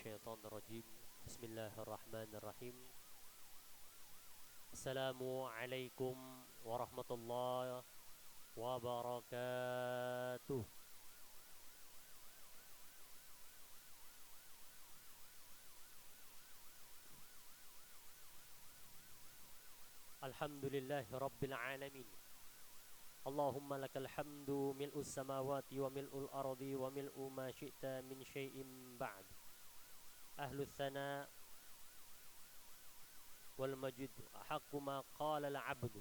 الشيطان الرجيم بسم الله الرحمن الرحيم السلام عليكم ورحمة الله وبركاته. الحمد لله رب العالمين اللهم لك الحمد ملء السماوات وملء الأرض وملء ما شئت من شيء بعد أهل الثناء والمجد أحق ما قال العبد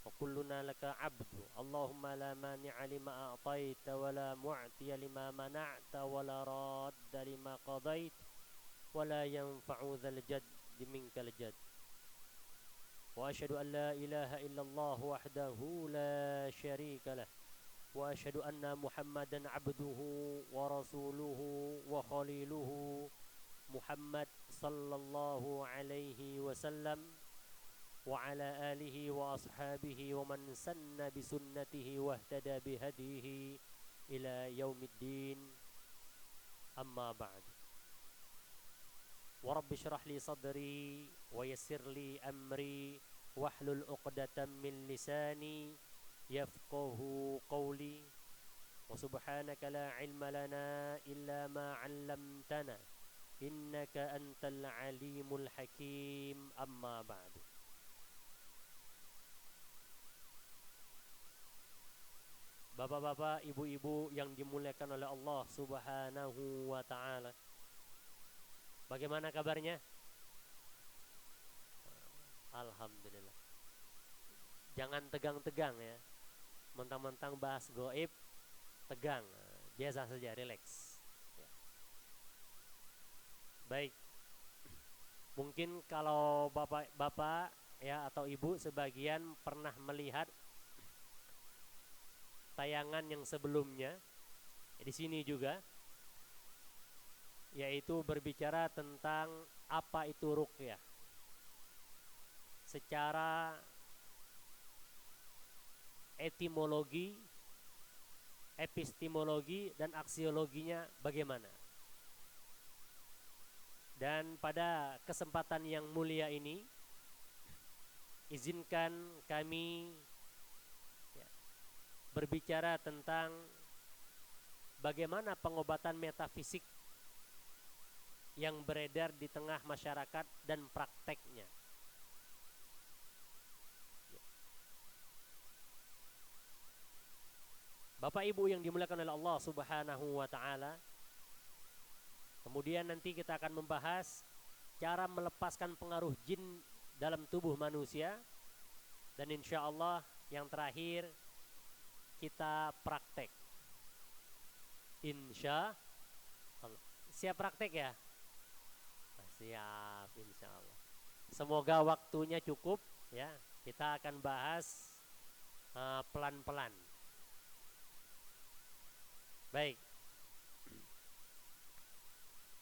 وكلنا لك عبد اللهم لا مانع لما أعطيت ولا معطي لما منعت ولا راد لما قضيت ولا ينفع ذا الجد منك الجد وأشهد أن لا إله إلا الله وحده لا شريك له وأشهد أن محمدا عبده ورسوله وخليله محمد صلى الله عليه وسلم وعلى آله وأصحابه ومن سن بسنته واهتدى بهديه إلى يوم الدين أما بعد ورب اشرح لي صدري ويسر لي أمري واحلل عقدة من لساني يفقه قولي وسبحانك لا علم لنا إلا ما علمتنا إنك أنت العليم الحكيم أما بعد. Bapak-bapak, ibu-ibu yang dimuliakan oleh Allah Subhanahu wa taala. Bagaimana kabarnya? Alhamdulillah. Jangan tegang-tegang ya. Mentang-mentang bahas goib tegang. Biasa saja, relax. Ya. Baik. Mungkin kalau bapak-bapak ya atau ibu sebagian pernah melihat tayangan yang sebelumnya di sini juga, yaitu berbicara tentang apa itu ruqyah secara etimologi, epistemologi dan aksiologinya bagaimana. Dan pada kesempatan yang mulia ini izinkan kami berbicara tentang bagaimana pengobatan metafisik yang beredar di tengah masyarakat dan prakteknya. Bapak Ibu yang dimuliakan oleh Allah Subhanahu wa taala. Kemudian nanti kita akan membahas cara melepaskan pengaruh jin dalam tubuh manusia. Dan insya Allah yang terakhir kita praktek. Insya Allah. Siap praktek ya? Siap insya Allah. Semoga waktunya cukup ya. Kita akan bahas pelan-pelan. Baik.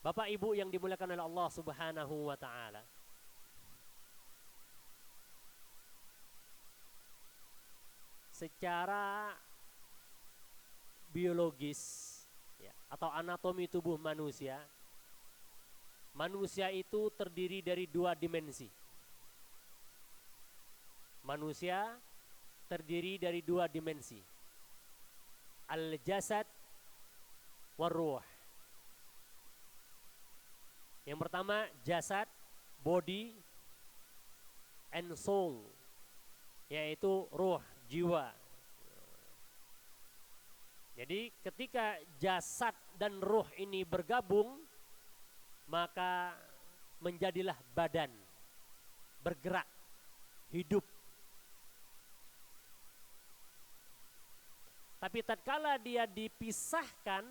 Bapak Ibu yang dimuliakan oleh Allah Subhanahu wa taala. Secara biologis ya, atau anatomi tubuh manusia, manusia itu terdiri dari dua dimensi. Manusia terdiri dari dua dimensi. Al-jasad war-ruh. Yang pertama jasad, body and soul, yaitu ruh, jiwa. Jadi ketika jasad dan ruh ini bergabung, maka menjadilah badan, bergerak, hidup. Tapi tatkala dia dipisahkan,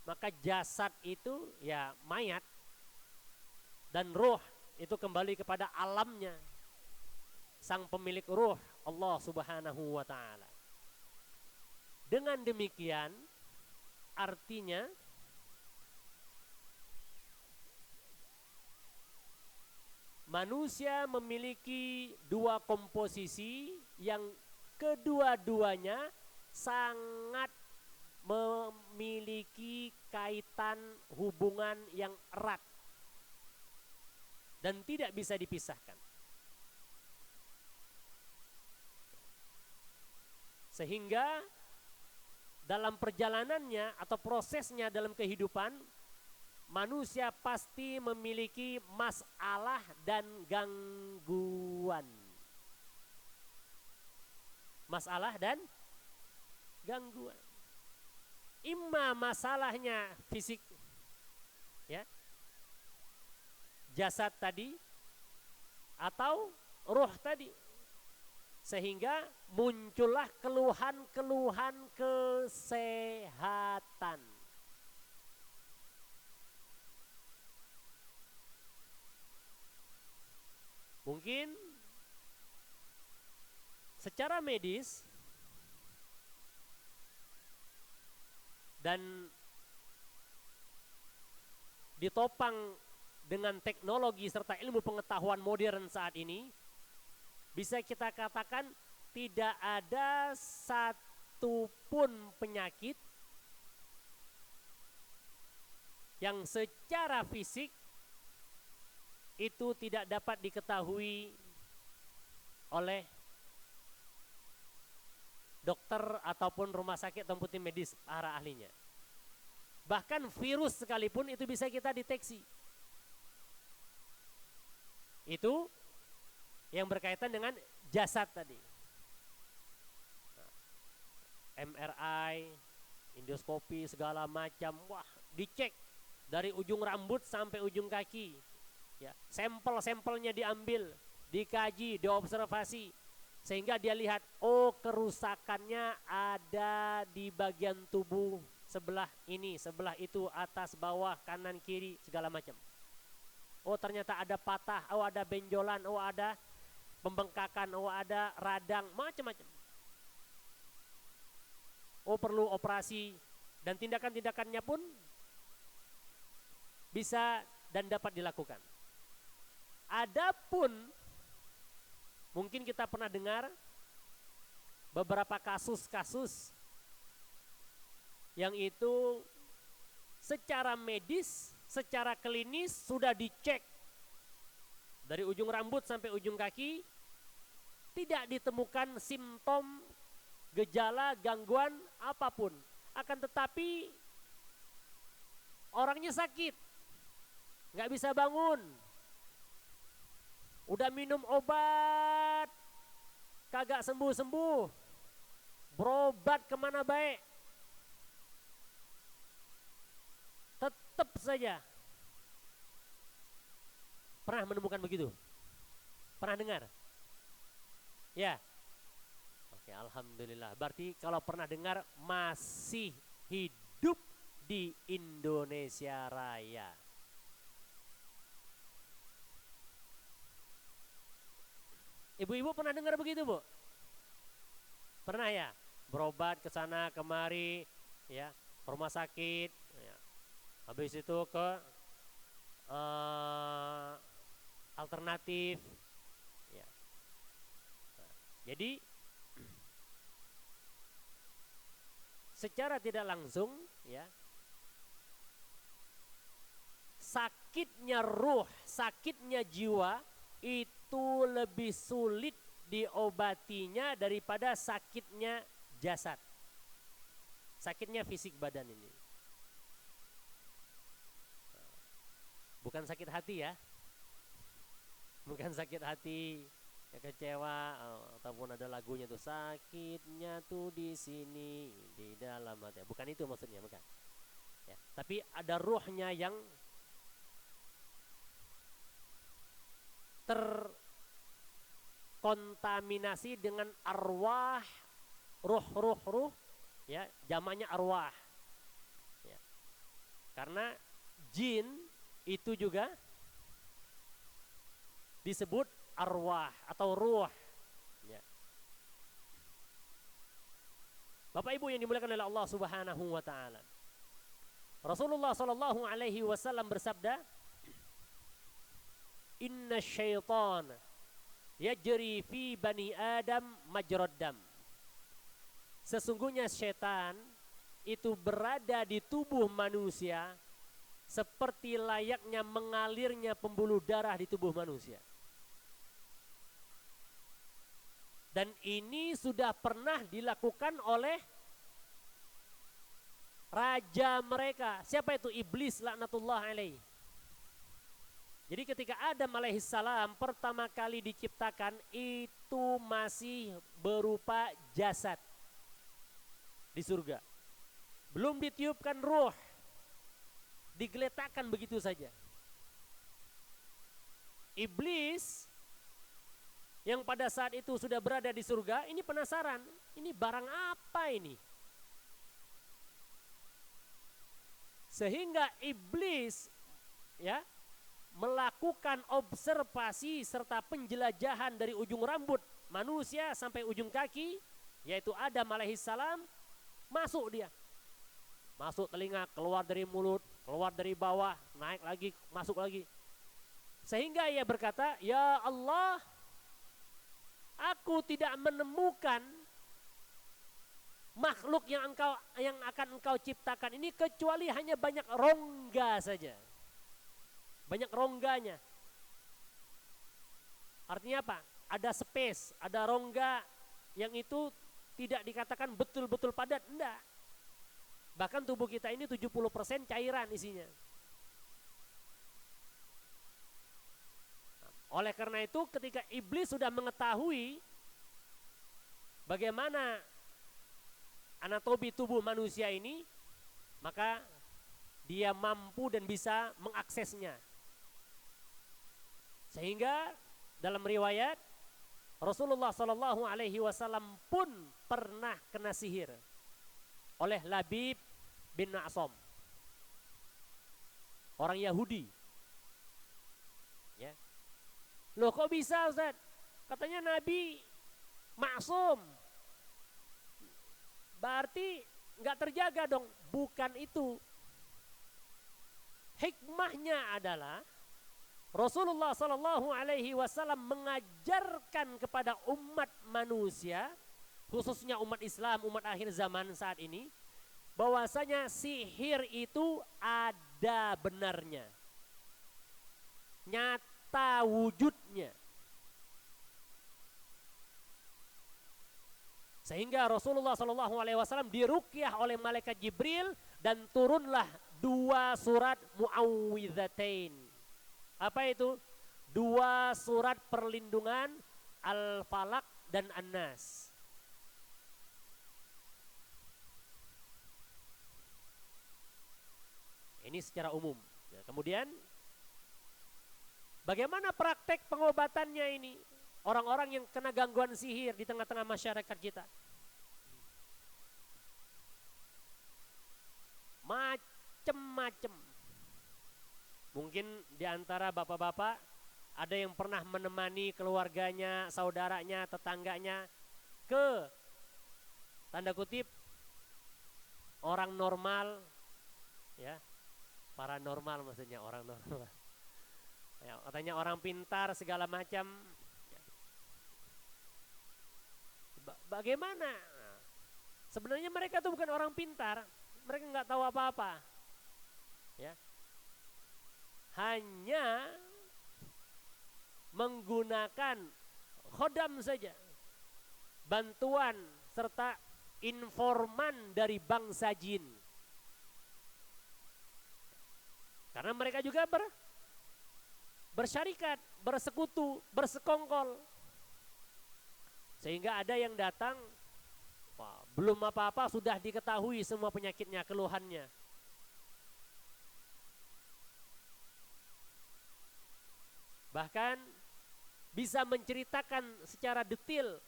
maka jasad itu ya mayat dan ruh itu kembali kepada alamnya, sang pemilik ruh Allah Subhanahu wa taala. Dengan demikian artinya manusia memiliki dua komposisi yang kedua-duanya sangat memiliki kaitan hubungan yang erat dan tidak bisa dipisahkan. Sehingga dalam perjalanannya atau prosesnya dalam kehidupan, manusia pasti memiliki masalah dan gangguan. Masalah dan gangguan. Imma masalahnya fisik, ya, jasad tadi, atau roh tadi. Sehingga muncullah keluhan-keluhan kesehatan. Mungkin secara medis dan ditopang dengan teknologi serta ilmu pengetahuan modern saat ini, bisa kita katakan tidak ada satupun penyakit yang secara fisik itu tidak dapat diketahui oleh dokter ataupun rumah sakit ataupun tim medis para ahlinya. Bahkan virus sekalipun itu bisa kita deteksi. Itu yang berkaitan dengan jasad tadi. MRI, endoskopi segala macam, wah, dicek dari ujung rambut sampai ujung kaki. Ya, sampel-sampelnya diambil, dikaji, diobservasi, sehingga dia lihat, oh, kerusakannya ada di bagian tubuh sebelah ini, sebelah itu, atas, bawah, kanan, kiri, segala macam. Oh, ternyata ada patah, oh ada benjolan, oh ada pembengkakan, oh ada radang, macam-macam. Oh, perlu operasi, dan tindakan-tindakannya pun bisa dan dapat dilakukan. Adapun mungkin kita pernah dengar beberapa kasus-kasus yang itu secara medis, secara klinis sudah dicek dari ujung rambut sampai ujung kaki, tidak ditemukan simptom, gejala, gangguan apapun. Akan tetapi orangnya sakit, nggak bisa bangun, udah minum obat, kagak sembuh-sembuh, berobat kemana baik, tetap saja. Pernah menemukan begitu? Pernah dengar? Ya. Oke, alhamdulillah. Berarti kalau pernah dengar masih hidup di Indonesia Raya. Ibu-ibu pernah dengar begitu, Bu? Pernah ya? Berobat ke sana kemari, ya, rumah sakit, ya. Habis itu ke alternatif, ya. Nah, jadi secara tidak langsung, ya, sakitnya ruh, sakitnya jiwa itu lebih sulit diobatinya daripada sakitnya jasad, sakitnya fisik badan ini. Bukan sakit hati, ya, bukan sakit hati, ya, kecewa, ataupun ada lagunya tuh, sakitnya tuh di sini di dalam hati. Bukan itu maksudnya, bukan. Ya, tapi ada ruhnya yang terkontaminasi dengan arwah, ruh, ya, jamaknya arwah. Ya. Karena jin itu juga disebut arwah atau ruh. Ya. Bapak Ibu yang dimuliakan oleh Allah Subhanahu wa taala. Rasulullah sallallahu alaihi wasallam bersabda, "Inna syaitan yajri fi bani Adam majrad dam." Sesungguhnya syaitan itu berada di tubuh manusia seperti layaknya mengalirnya pembuluh darah di tubuh manusia. Dan ini sudah pernah dilakukan oleh raja mereka. Siapa itu? Iblis laknatullah alaih. Jadi ketika Adam alaihissalam pertama kali diciptakan itu masih berupa jasad di surga. Belum ditiupkan ruh. Digeletakkan begitu saja. Iblis yang pada saat itu sudah berada di surga, ini penasaran, ini barang apa ini? Sehingga iblis ya melakukan observasi serta penjelajahan dari ujung rambut manusia sampai ujung kaki, yaitu Adam alaihissalam, masuk dia. Masuk telinga, keluar dari mulut, keluar dari bawah, naik lagi, masuk lagi. Sehingga ia berkata, ya Allah, aku tidak menemukan makhluk yang akan engkau ciptakan ini kecuali hanya banyak rongga saja. Banyak rongganya. Artinya apa? Ada space, ada rongga yang itu tidak dikatakan betul-betul padat, enggak. Bahkan tubuh kita ini 70% cairan isinya. Oleh karena itu ketika iblis sudah mengetahui bagaimana anatomi tubuh manusia ini, maka dia mampu dan bisa mengaksesnya. Sehingga dalam riwayat Rasulullah SAW pun pernah kena sihir oleh Labib bin Na'som, orang Yahudi. Ya. Loh kok bisa Ustaz? Katanya Nabi maksum. Berarti nggak terjaga dong. Bukan itu. Hikmahnya adalah Rasulullah SAW mengajarkan kepada umat manusia, khususnya umat Islam, umat akhir zaman saat ini, bahwasanya sihir itu ada benarnya, nyata wujudnya. Sehingga Rasulullah SAW diruqyah oleh malaikat Jibril dan turunlah 2 surat Mu'awwidzatain. Apa itu? 2 surat perlindungan, Al-Falaq dan An-Nas. Ini secara umum. Ya, kemudian bagaimana praktek pengobatannya ini? Orang-orang yang kena gangguan sihir di tengah-tengah masyarakat kita. Macem-macem. Mungkin di antara bapak-bapak ada yang pernah menemani keluarganya, saudaranya, tetangganya ke tanda kutip orang normal, ya, paranormal maksudnya orang normal. Ya, katanya orang pintar segala macam. Bagaimana? Sebenarnya mereka tuh bukan orang pintar, mereka nggak tahu apa-apa, ya. Hanya menggunakan khodam saja, bantuan serta informan dari bangsa jin. Karena mereka juga bersyarikat, bersekutu, bersekongkol. Sehingga ada yang datang, belum apa-apa sudah diketahui semua penyakitnya, keluhannya. Bahkan bisa menceritakan secara detail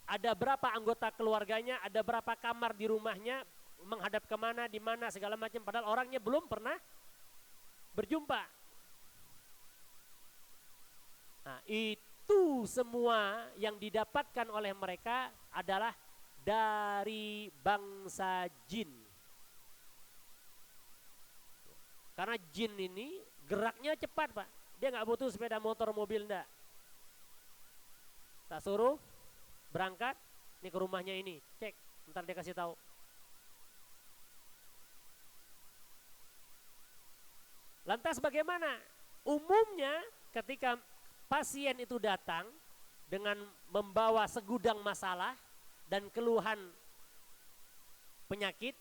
ada berapa anggota keluarganya, ada berapa kamar di rumahnya, menghadap kemana, di mana, segala macam. Padahal orangnya belum pernah berjumpa. Nah, itu semua yang didapatkan oleh mereka adalah dari bangsa jin. Karena jin ini geraknya cepat, Pak. Dia nggak butuh sepeda motor, mobil, enggak. Tak suruh berangkat, ini ke rumahnya ini, cek, ntar dia kasih tahu. Lantas bagaimana? Umumnya ketika pasien itu datang dengan membawa segudang masalah dan keluhan penyakit,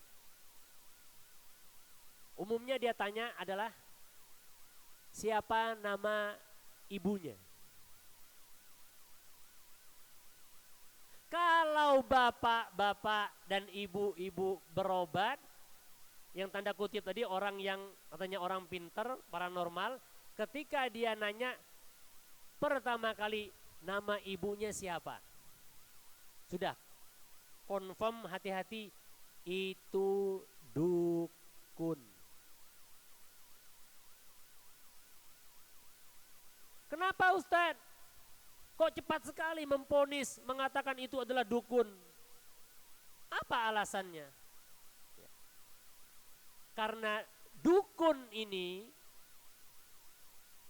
umumnya dia tanya adalah siapa nama ibunya. Kalau bapak-bapak dan ibu-ibu berobat, yang tanda kutip tadi orang yang katanya orang pinter, paranormal, ketika dia nanya pertama kali nama ibunya siapa? Sudah, confirm, hati-hati, itu dukun. Kenapa Ustadz? Kok cepat sekali memponis mengatakan itu adalah dukun? Apa alasannya? Karena dukun ini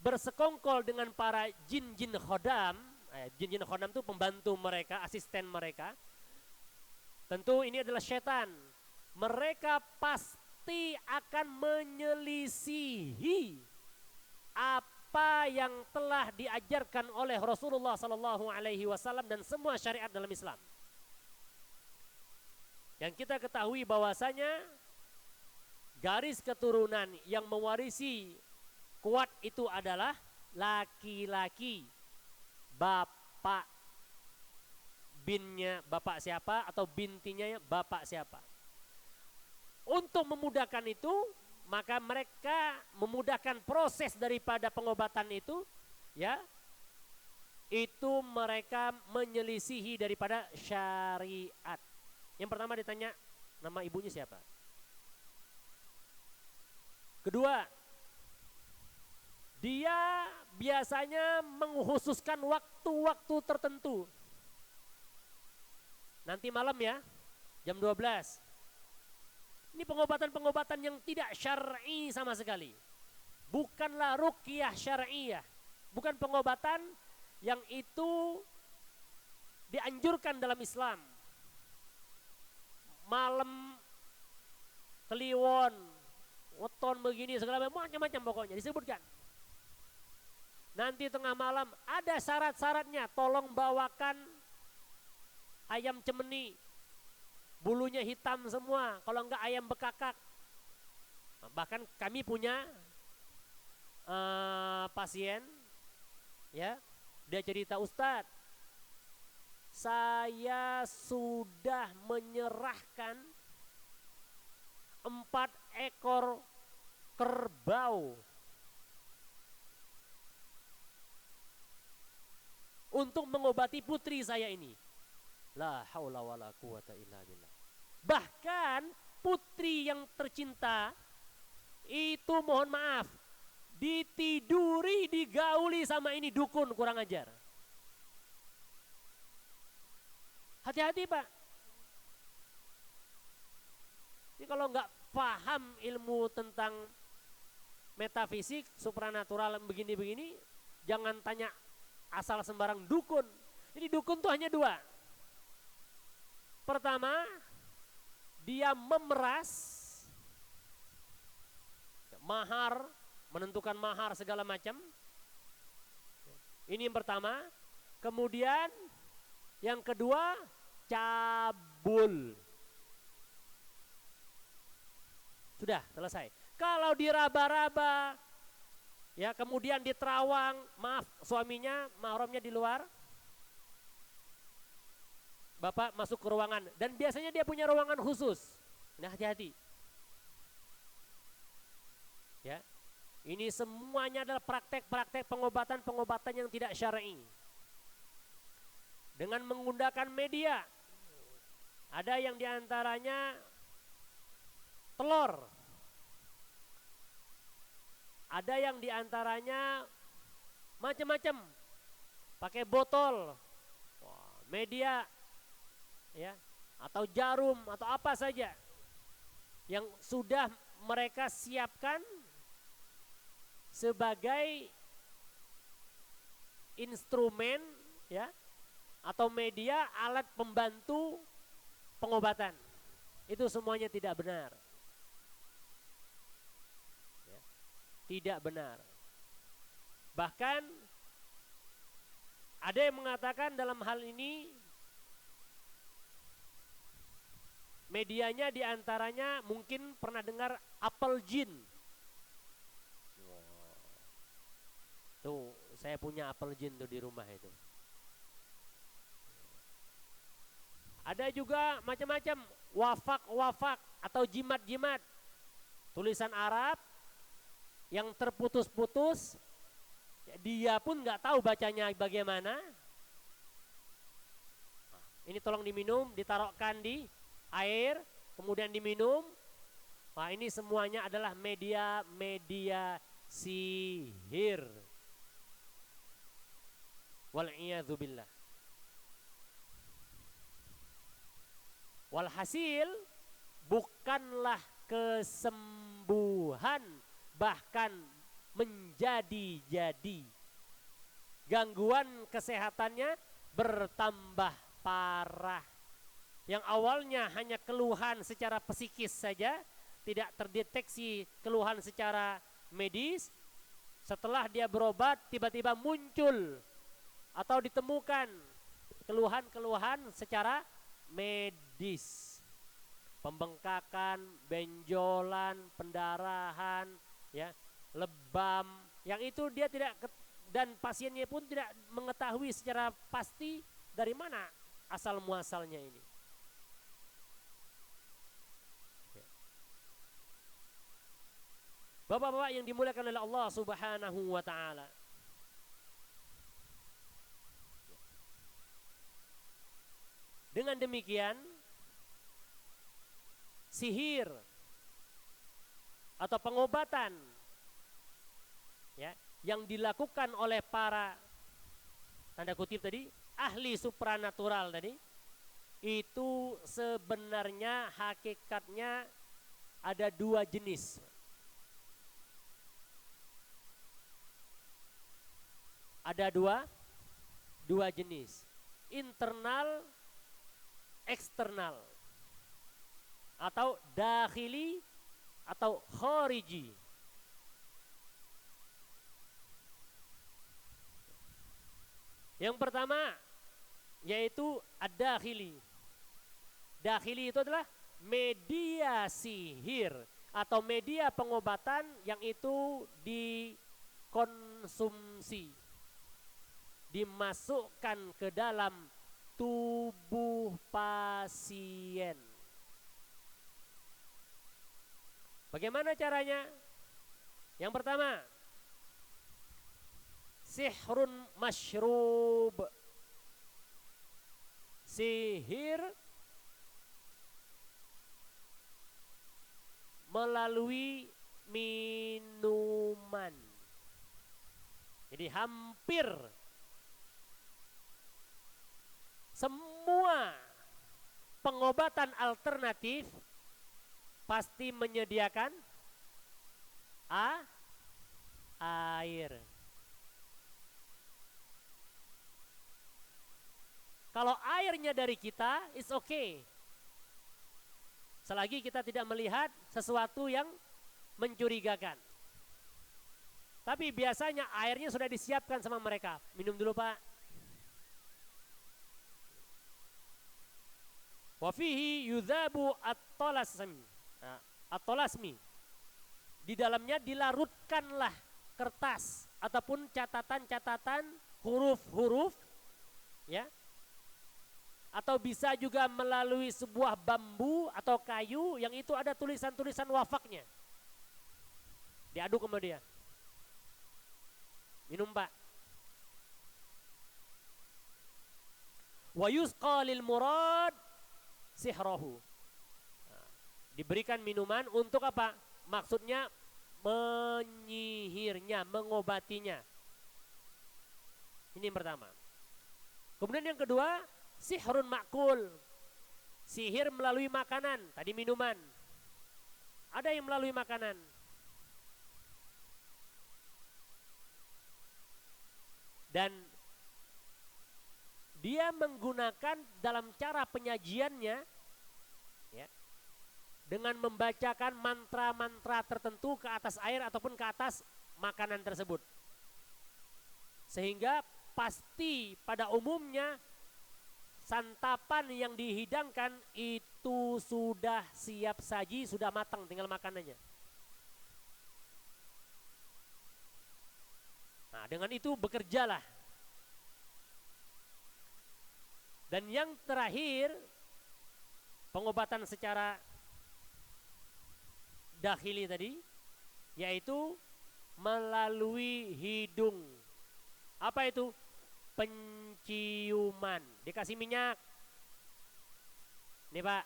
bersekongkol dengan para jin-jin khodam. Jin-jin khodam itu pembantu mereka, asisten mereka. Tentu ini adalah setan. Mereka pasti akan menyelisihi apa yang telah diajarkan oleh Rasulullah Sallallahu Alaihi Wasallam dan semua syariat dalam Islam. Yang kita ketahui bahwasanya garis keturunan yang mewarisi kuat itu adalah laki-laki, bapak binnya bapak siapa atau bintinya bapak siapa. Untuk memudahkan itu, maka mereka memudahkan proses daripada pengobatan itu, ya, itu mereka menyelisihi daripada syariat. Yang pertama ditanya nama ibunya siapa. Kedua, dia biasanya mengkhususkan waktu-waktu tertentu. Nanti malam ya, jam 12. Ini pengobatan-pengobatan yang tidak syar'i sama sekali. Bukanlah ruqyah syar'iyah. Bukan pengobatan yang itu dianjurkan dalam Islam. Malam, kliwon, weton begini segala macam-macam pokoknya disebutkan. Nanti tengah malam ada syarat-syaratnya, tolong bawakan ayam cemeni, bulunya hitam semua, kalau enggak ayam bekakak. Bahkan kami punya pasien, ya, dia cerita, Ustadz, saya sudah menyerahkan 4 ekor kerbau untuk mengobati putri saya ini. La haula wala quwata illa billah. Bahkan putri yang tercinta itu mohon maaf ditiduri, digauli sama ini dukun kurang ajar. Hati-hati Pak. Ini kalau nggak paham ilmu tentang metafisik, supranatural begini-begini, jangan tanya asal sembarang dukun. Jadi dukun tuh hanya 2. Pertama, dia memeras mahar, menentukan mahar segala macam. Ini yang pertama. Kemudian yang kedua, cabul. Sudah selesai. Kalau diraba-raba, ya, kemudian diterawang, maaf suaminya, mahramnya di luar, bapak masuk ke ruangan dan biasanya dia punya ruangan khusus. Nah, hati-hati. Ya. Ini semuanya adalah praktek-praktek pengobatan-pengobatan yang tidak syar'i. Dengan menggunakan media. Ada yang diantaranya telur. Ada yang diantaranya macam-macam. Pakai botol, media, ya, atau jarum atau apa saja yang sudah mereka siapkan sebagai instrumen, ya, atau media, alat pembantu pengobatan. Itu semuanya tidak benar. Ya. tidak benar. Bahkan ada yang mengatakan dalam hal ini medianya diantaranya mungkin pernah dengar apel jin. Tuh, saya punya apel jin tuh di rumah itu. Ada juga macam-macam wafak-wafak atau jimat-jimat. Tulisan Arab yang terputus-putus. Dia pun nggak tahu bacanya bagaimana. Ini tolong diminum, ditaruhkan di air, kemudian diminum. Wah, ini semuanya adalah media sihir. Wal'iyadzubillah. Walhasil bukanlah kesembuhan, bahkan menjadi-jadi. Gangguan kesehatannya bertambah parah. Yang awalnya hanya keluhan secara psikis saja, tidak terdeteksi keluhan secara medis. Setelah dia berobat, tiba-tiba muncul atau ditemukan keluhan-keluhan secara medis. Pembengkakan, benjolan, pendarahan, ya, lebam, yang itu dia tidak, dan pasiennya pun tidak mengetahui secara pasti dari mana asal muasalnya ini. Bapak-bapak yang dimuliakan oleh Allah Subhanahu wa taala. Dengan demikian, sihir atau pengobatan, ya, yang dilakukan oleh para tanda kutip tadi ahli supranatural tadi, itu sebenarnya hakikatnya ada dua jenis. Ada dua jenis, internal, eksternal, atau dakhili atau khariji. Yang pertama yaitu ad-dakhili. Dakhili itu adalah media sihir atau media pengobatan yang itu dikonsumsi, dimasukkan ke dalam tubuh pasien. Bagaimana caranya? Yang pertama, sihrun masyrub, sihir melalui minuman. Jadi hampir semua pengobatan alternatif pasti menyediakan air. Kalau airnya dari kita, it's okay. Selagi kita tidak melihat sesuatu yang mencurigakan. Tapi biasanya airnya sudah disiapkan sama mereka. Minum dulu, Pak. Wa fihi yudzabu at-talasmi. Di dalamnya dilarutkanlah kertas ataupun catatan-catatan, huruf-huruf, ya. Atau bisa juga melalui sebuah bambu atau kayu yang itu ada tulisan-tulisan wafaknya. Diaduk sama dia. Minum, Pak. Wa yusqa lil murad sihrahu. Nah, diberikan minuman untuk apa? Maksudnya menyihirnya, mengobatinya. Ini yang pertama. Kemudian yang kedua, sihrun ma'kul. Sihir melalui makanan, tadi minuman. Ada yang melalui makanan. Dan dia menggunakan dalam cara penyajiannya, ya, dengan membacakan mantra-mantra tertentu ke atas air ataupun ke atas makanan tersebut. Sehingga pasti pada umumnya santapan yang dihidangkan itu sudah siap saji, sudah matang, tinggal makanannya. Nah, dengan itu bekerjalah. Dan yang terakhir, pengobatan secara dakhili tadi, yaitu melalui hidung. Apa itu? Penciuman. Dikasih minyak. Nih Pak,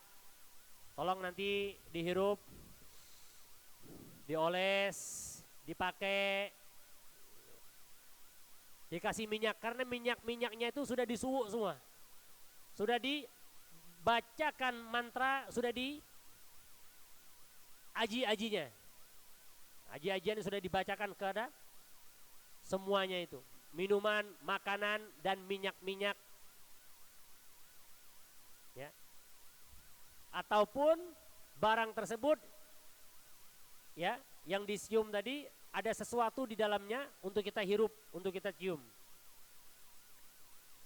tolong nanti dihirup, dioles, dipakai, dikasih minyak. Karena minyak-minyaknya itu sudah disuwuk semua. Sudah dibacakan mantra, sudah di aji-ajinya. Aji-ajian sudah dibacakan kepada semuanya itu. Minuman, makanan, dan minyak-minyak. Ya. Ataupun barang tersebut ya, yang disium tadi ada sesuatu di dalamnya untuk kita hirup, untuk kita cium.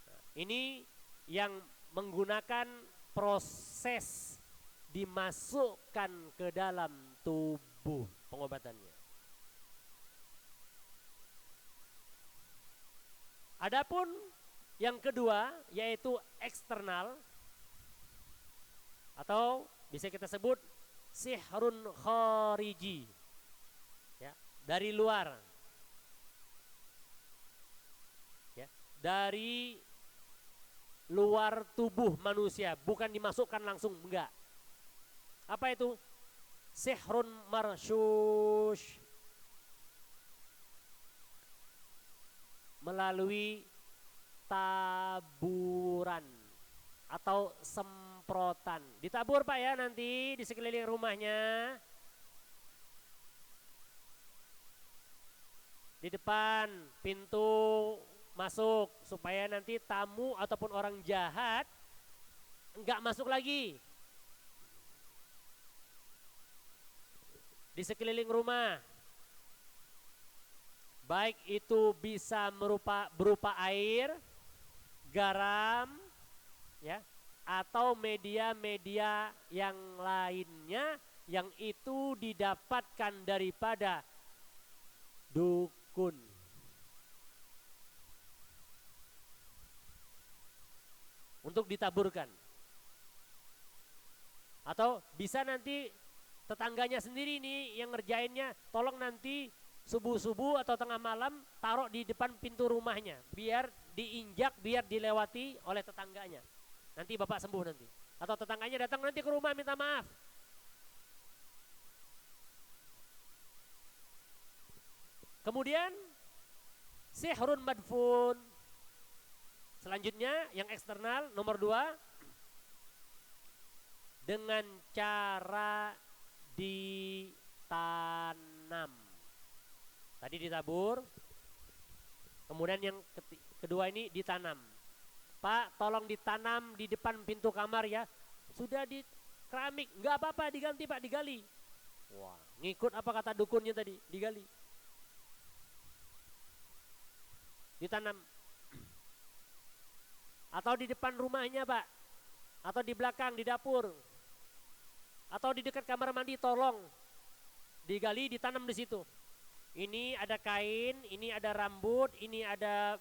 Nah, ini yang menggunakan proses dimasukkan ke dalam tubuh pengobatannya. Adapun yang kedua yaitu eksternal atau bisa kita sebut sihrun khariji, ya, dari luar, ya, dari luar tubuh manusia, bukan dimasukkan langsung, enggak. Apa itu? Sihrun marsyush, melalui taburan atau semprotan. Ditabur Pak ya nanti di sekeliling rumahnya. Di depan pintu masuk supaya nanti tamu ataupun orang jahat enggak masuk lagi. Di sekeliling rumah. Baik itu bisa berupa air, garam, ya, atau media-media yang lainnya yang itu didapatkan daripada dukun. Untuk ditaburkan. Atau bisa nanti tetangganya sendiri nih yang ngerjainnya, tolong nanti subuh-subuh atau tengah malam taruh di depan pintu rumahnya biar diinjak, biar dilewati oleh tetangganya. Nanti bapak sembuh nanti. Atau tetangganya datang nanti ke rumah minta maaf. Kemudian sihrun madfun. Selanjutnya yang eksternal nomor 2, dengan cara ditanam. Tadi ditabur, kemudian yang kedua ini ditanam. Pak, tolong ditanam di depan pintu kamar ya. Sudah di keramik, nggak apa-apa, diganti Pak, digali. Wah, ngikut apa kata dukunnya tadi, digali. Ditanam. Atau di depan rumahnya Pak, atau di belakang, di dapur, atau di dekat kamar mandi, tolong digali, ditanam di situ. Ini ada kain, ini ada rambut, ini ada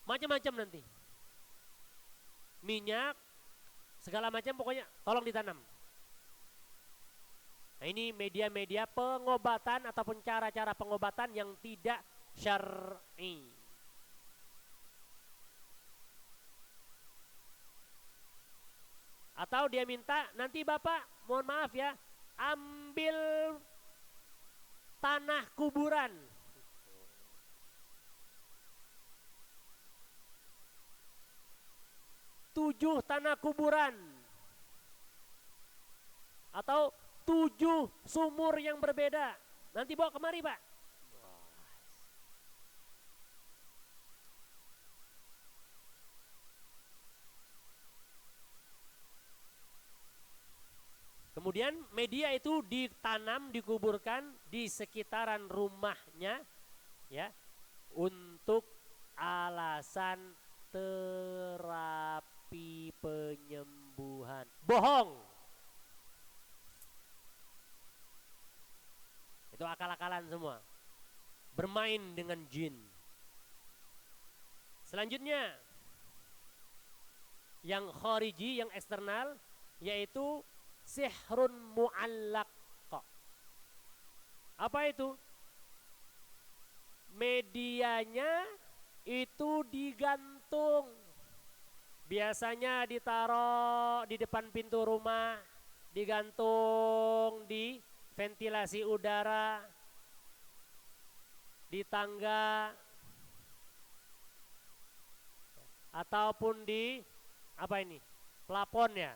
macam-macam nanti. Minyak, segala macam pokoknya tolong ditanam. Nah ini media-media pengobatan ataupun cara-cara pengobatan yang tidak syar'i. Atau dia minta, nanti Bapak mohon maaf ya, ambil tanah kuburan. Tujuh tanah kuburan. Atau 7 sumur yang berbeda. Nanti bawa kemari Pak. Kemudian media itu ditanam, dikuburkan di sekitaran rumahnya, ya, untuk alasan terapi penyembuhan. Bohong. Itu akal-akalan semua. Bermain dengan jin. Selanjutnya, yang khariji, yang eksternal, yaitu sihrun mu'allaq. Apa itu? Medianya itu digantung. Biasanya ditaruh di depan pintu rumah, digantung di ventilasi udara, di tangga, ataupun di apa ini? Plafon ya.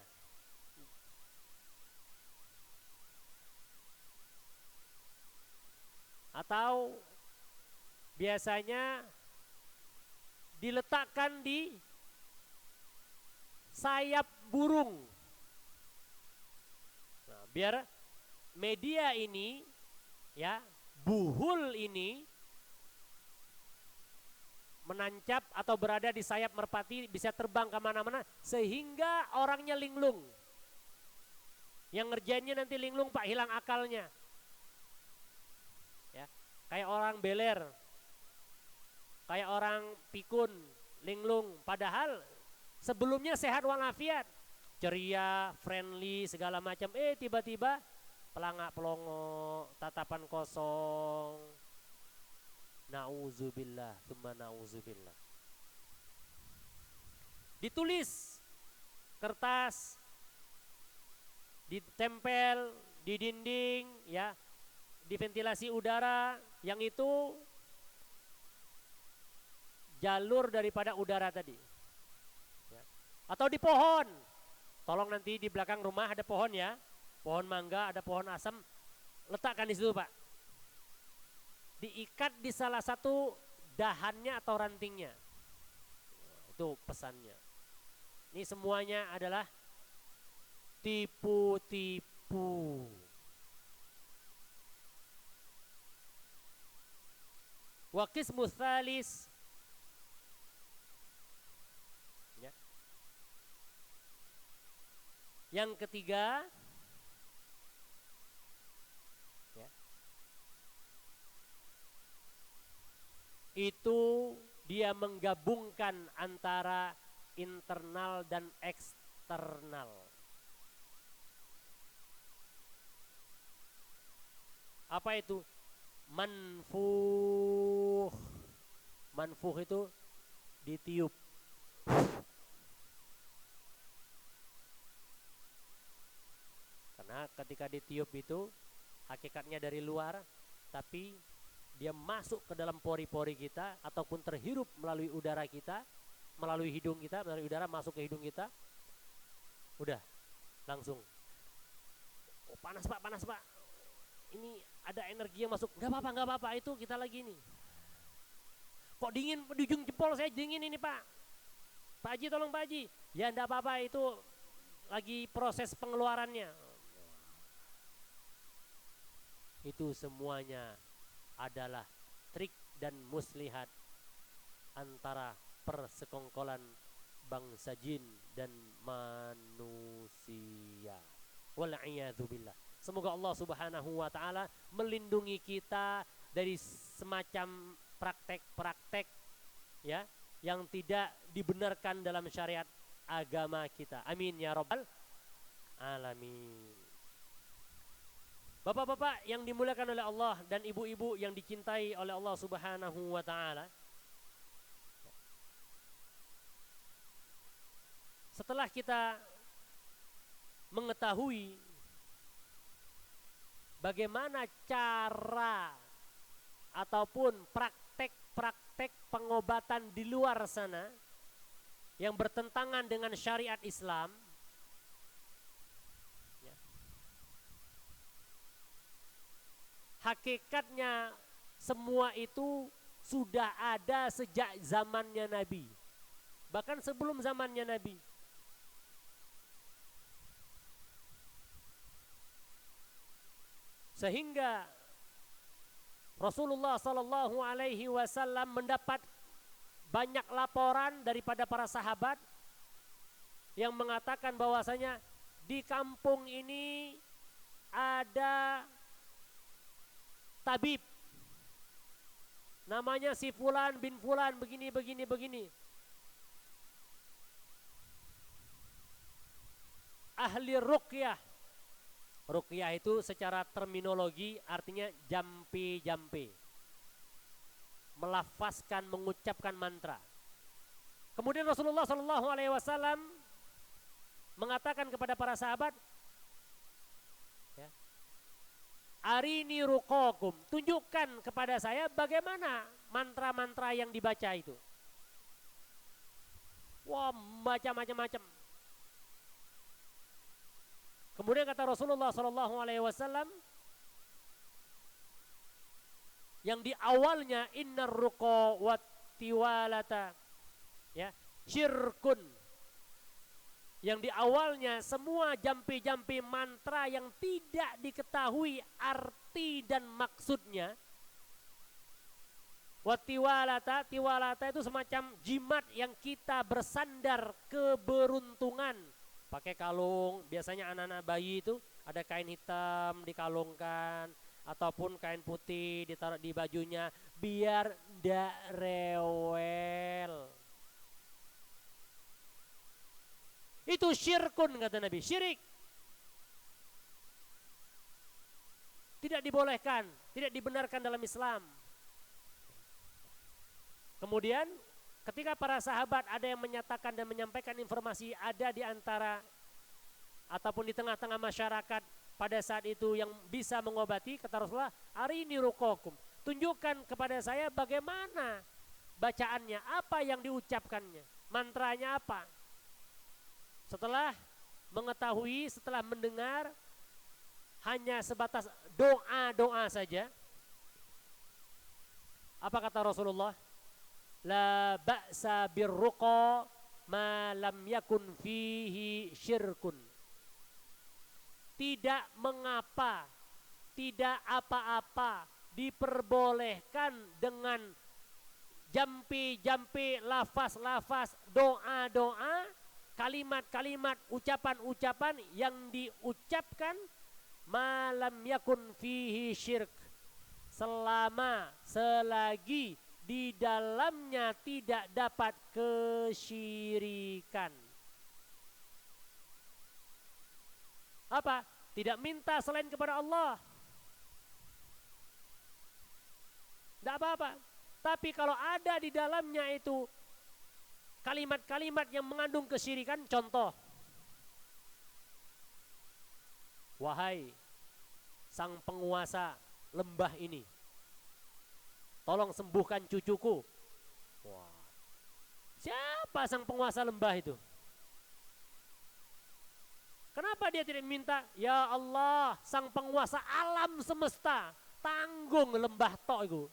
Atau biasanya diletakkan di sayap burung. Nah, biar media ini, ya, buhul ini menancap atau berada di sayap merpati, bisa terbang kemana-mana sehingga orangnya linglung. Yang ngerjainnya nanti linglung, Pak, hilang akalnya. Ya, kayak orang beler, kayak orang pikun, linglung. Padahal sebelumnya sehat walafiat, ceria, friendly, segala macam. Tiba-tiba pelangak pelongo, tatapan kosong. Nauzubillah, tsumma nauzubillah. Ditulis kertas, ditempel di dinding, ya, di ventilasi udara, yang itu jalur daripada udara tadi, ya. Atau di pohon, tolong nanti di belakang rumah ada pohon, ya, pohon mangga, ada pohon asam, letakkan di situ, Pak. Diikat di salah satu dahannya atau rantingnya. Itu pesannya. Ini semuanya adalah tipu-tipu. Wa qismu tsalis, ya. Yang ketiga, ya, itu dia menggabungkan antara internal dan eksternal. Apa itu? Manfuh. Manfuh itu ditiup. Karena ketika ditiup itu hakikatnya dari luar, tapi dia masuk ke dalam pori-pori kita ataupun terhirup melalui udara kita, melalui hidung kita, melalui udara masuk ke hidung kita. Udah, langsung. Oh, panas Pak, panas Pak. Ini ada energi yang masuk. Gak apa-apa, itu kita lagi nih. Kok dingin di ujung jempol saya, dingin ini Pak. Pak Haji, tolong Pak Haji. Ya enggak apa-apa, itu lagi proses pengeluarannya. Itu semuanya adalah trik dan muslihat antara persekongkolan bangsa jin dan manusia. Wal'iyadzubillah. Semoga Allah Subhanahu wa ta'ala melindungi kita dari semacam praktek-praktek, ya, yang tidak dibenarkan dalam syariat agama kita. Amin ya rabbal alamin. Bapak-bapak yang dimuliakan oleh Allah dan ibu-ibu yang dicintai oleh Allah Subhanahu wa ta'ala, setelah kita mengetahui bagaimana cara ataupun praktek-praktek pengobatan di luar sana yang bertentangan dengan syariat Islam, ya, hakikatnya semua itu sudah ada sejak zamannya Nabi, bahkan sebelum zamannya Nabi. Sehingga Rasulullah Sallallahu Alaihi Wasallam mendapat banyak laporan daripada para sahabat yang mengatakan bahwasanya di kampung ini ada tabib namanya si Fulan bin Fulan begini begini begini, ahli ruqyah. Ruqyah itu secara terminologi artinya jampi-jampi, melafazkan, mengucapkan mantra. Kemudian Rasulullah Shallallahu Alaihi Wasallam mengatakan kepada para sahabat, ya, arini ruqakum, tunjukkan kepada saya bagaimana mantra-mantra yang dibaca itu. Wah, baca macam-macam. Kemudian kata Rasulullah Shallallahu Alaihi Wasallam, yang di awalnya innar ruqa wat tiwalata, ya, syirkun. Yang di awalnya semua jampi-jampi mantra yang tidak diketahui arti dan maksudnya. Wat tiwalata, tiwalata itu semacam jimat yang kita bersandar keberuntungan. Pakai kalung, biasanya anak-anak bayi itu ada kain hitam dikalungkan ataupun kain putih ditaruh di bajunya biar ndak rewel. Itu syirkun kata Nabi, syirik. Tidak dibolehkan, tidak dibenarkan dalam Islam. Kemudian ketika para sahabat ada yang menyatakan dan menyampaikan informasi, ada di antara ataupun di tengah-tengah masyarakat pada saat itu yang bisa mengobati, kata Rasulullah, arini ruqakum, tunjukkan kepada saya bagaimana bacaannya, apa yang diucapkannya, mantranya apa. Setelah mengetahui, setelah mendengar hanya sebatas doa-doa saja, apa kata Rasulullah? La ba'sa birruqa ma lam yakun fihi syirkun. Tidak mengapa, tidak apa-apa, diperbolehkan dengan jampi-jampi, lafaz-lafaz, doa-doa, kalimat-kalimat, ucapan-ucapan yang diucapkan malam yakun fihi syirk, selagi di dalamnya tidak dapat kesyirikan. Apa? Tidak minta selain kepada Allah, tidak apa-apa. Tapi kalau ada di dalamnya itu kalimat-kalimat yang mengandung kesyirikan, contoh, wahai sang penguasa lembah ini, tolong sembuhkan cucuku. Wah, siapa sang penguasa lembah itu? Kenapa dia tidak minta, ya Allah, sang penguasa alam semesta, tanggung lembah tok itu?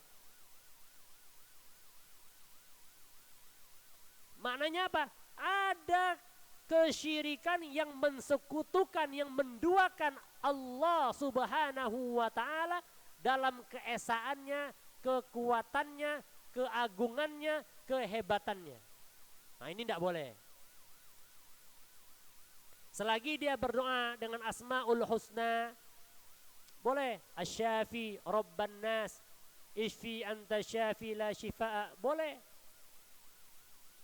Maknanya apa? Ada kesyirikan yang mensekutukan, yang menduakan Allah Subhanahu wa ta'ala dalam keesaannya, kekuatannya, keagungannya, kehebatannya. Nah, ini tidak boleh. Selagi dia berdoa dengan asma'ul husna, boleh. Asy-syafi rabban nas, isfi anta syafi la shifa'a, boleh.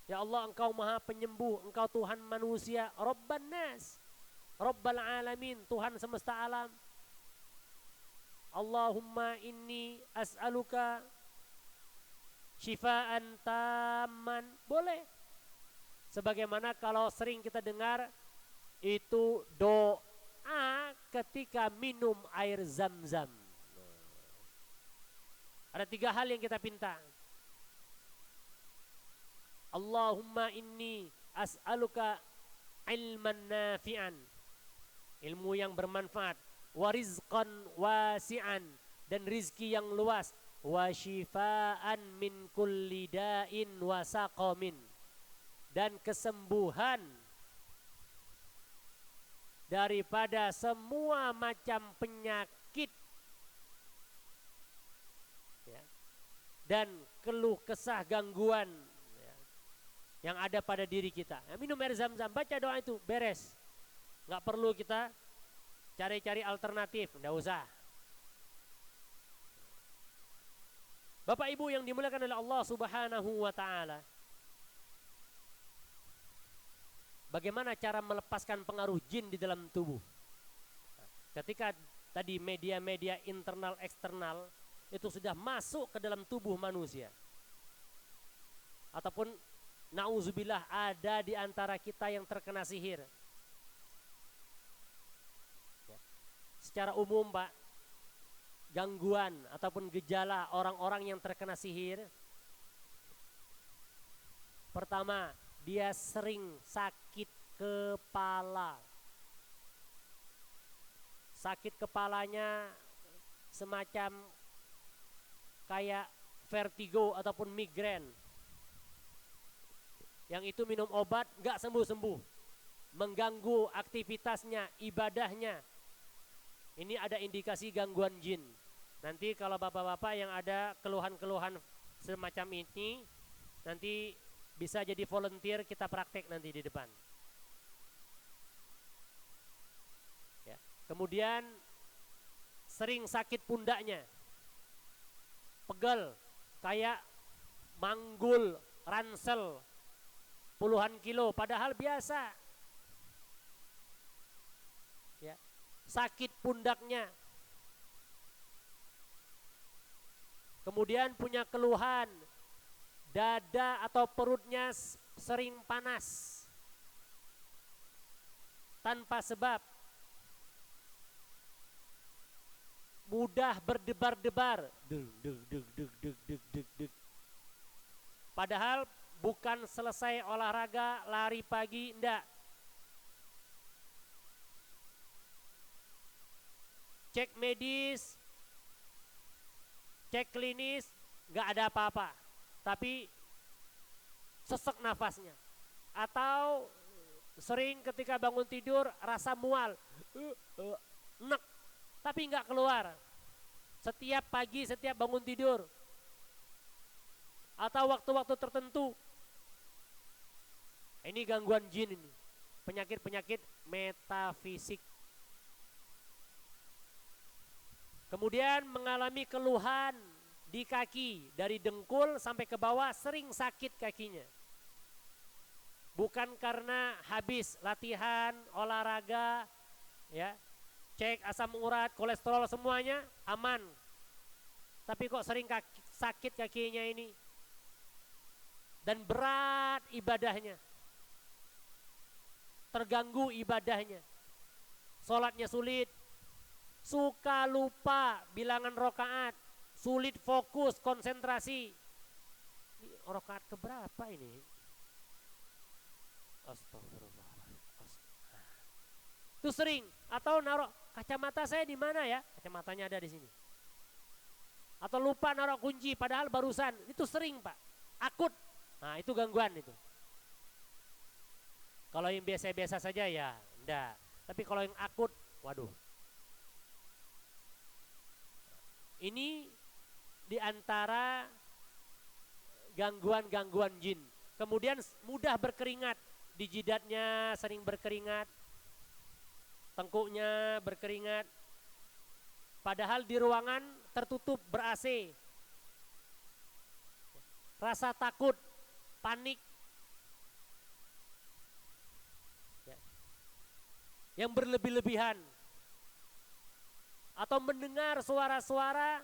Ya Allah, engkau maha penyembuh, engkau Tuhan manusia, rabban nas, rabbal alamin, Tuhan semesta alam. Allahumma inni as'aluka syifaan tamman, boleh. Sebagaimana kalau sering kita dengar itu doa ketika minum air zam-zam. Ada 3 hal yang kita pinta. Allahumma inni as'aluka ilman nafi'an, ilmu yang bermanfaat, wa rizqan wasi'an, dan rizki yang luas, wa syifaan min kulli da'in wa saqamin, dan kesembuhan daripada semua macam penyakit dan keluh kesah gangguan ya, yang ada pada diri kita. Ya, minum air zam-zam, baca doa itu, beres. Nggak perlu kita cari-cari alternatif, nggak usah. Bapak Ibu yang dimuliakan oleh Allah Subhanahu wa taala. Bagaimana cara melepaskan pengaruh jin di dalam tubuh? Ketika tadi media-media internal eksternal itu sudah masuk ke dalam tubuh manusia. Ataupun nauzubillah ada di antara kita yang terkena sihir. Ya. Secara umum Pak, gangguan ataupun gejala orang-orang yang terkena sihir, pertama, dia sering sakit kepala. Sakit kepalanya semacam kayak vertigo ataupun migrain. Yang itu minum obat gak sembuh-sembuh. Mengganggu aktivitasnya, ibadahnya. Ini ada indikasi gangguan jin. Nanti kalau bapak-bapak yang ada keluhan-keluhan semacam ini, nanti bisa jadi volunteer, kita praktek nanti di depan. Ya. Kemudian sering sakit pundaknya, pegel, kayak manggul, ransel, puluhan kilo, padahal biasa. Ya. Sakit pundaknya. Kemudian punya keluhan, dada atau perutnya sering panas tanpa sebab, mudah berdebar-debar, padahal bukan selesai olahraga lari pagi, enggak. Cek medis, cek klinis, enggak ada apa-apa. Tapi sesek nafasnya, atau sering ketika bangun tidur rasa mual, nek, tapi nggak keluar. Setiap pagi, setiap bangun tidur, atau waktu-waktu tertentu. Ini gangguan jin ini, penyakit-penyakit metafisik. Kemudian mengalami keluhan di kaki, dari dengkul sampai ke bawah sering sakit kakinya. Bukan karena habis latihan, olahraga, ya, cek asam urat, kolesterol semuanya aman. Tapi kok sering sakit kakinya ini. Dan berat ibadahnya. Terganggu ibadahnya. Sholatnya sulit. Suka lupa bilangan rokaat. Sulit fokus, konsentrasi. Ini rakaat keberapa ini? Astagfirullahaladzim. Itu sering. Atau naruh kacamata saya di mana ya? Kacamatanya ada di sini. Atau lupa naruh kunci padahal barusan. Itu sering Pak. Akut. Nah itu gangguan itu. Kalau yang biasa-biasa saja ya enggak. Tapi kalau yang akut, waduh. Ini di antara gangguan-gangguan jin. Kemudian mudah berkeringat, di jidatnya sering berkeringat, tengkuknya berkeringat, padahal di ruangan tertutup ber-AC. Rasa takut, panik, yang berlebih-lebihan, atau mendengar suara-suara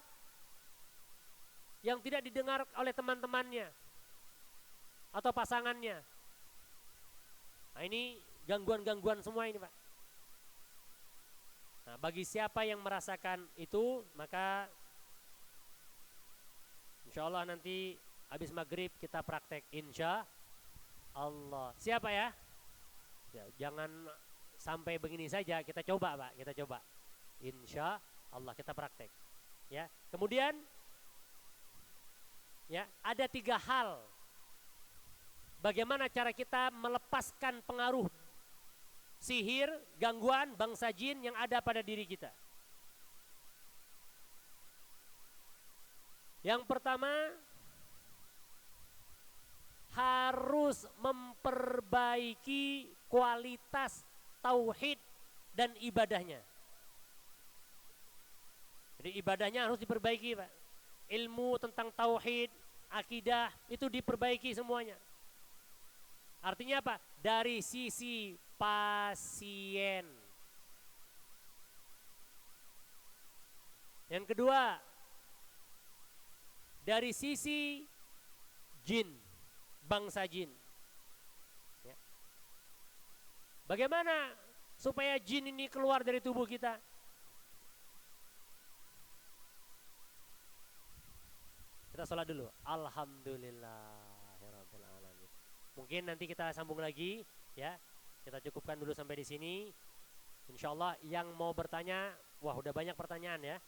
yang tidak didengar oleh teman-temannya atau pasangannya. Nah ini gangguan-gangguan semua ini Pak. Nah bagi siapa yang merasakan itu, maka insya Allah nanti habis maghrib kita praktek, insya Allah. Siapa ya? Ya jangan sampai begini saja, kita coba Pak, kita coba. Insya Allah kita praktek. Ya, kemudian ya ada 3 hal bagaimana cara kita melepaskan pengaruh sihir, gangguan bangsa jin yang ada pada diri kita. Yang pertama, terus memperbaiki kualitas tauhid dan ibadahnya. Jadi ibadahnya harus diperbaiki, Pak. Ilmu tentang tauhid, akidah itu diperbaiki semuanya. Artinya apa? Dari sisi pasien. Yang kedua, dari sisi jin, bangsa jin. Ya. Bagaimana supaya jin ini keluar dari tubuh kita? Kita sholat dulu. Alhamdulillahirabbil alamin. Mungkin nanti kita sambung lagi, ya. Kita cukupkan dulu sampai di sini. Insyaallah yang mau bertanya, wah udah banyak pertanyaan ya.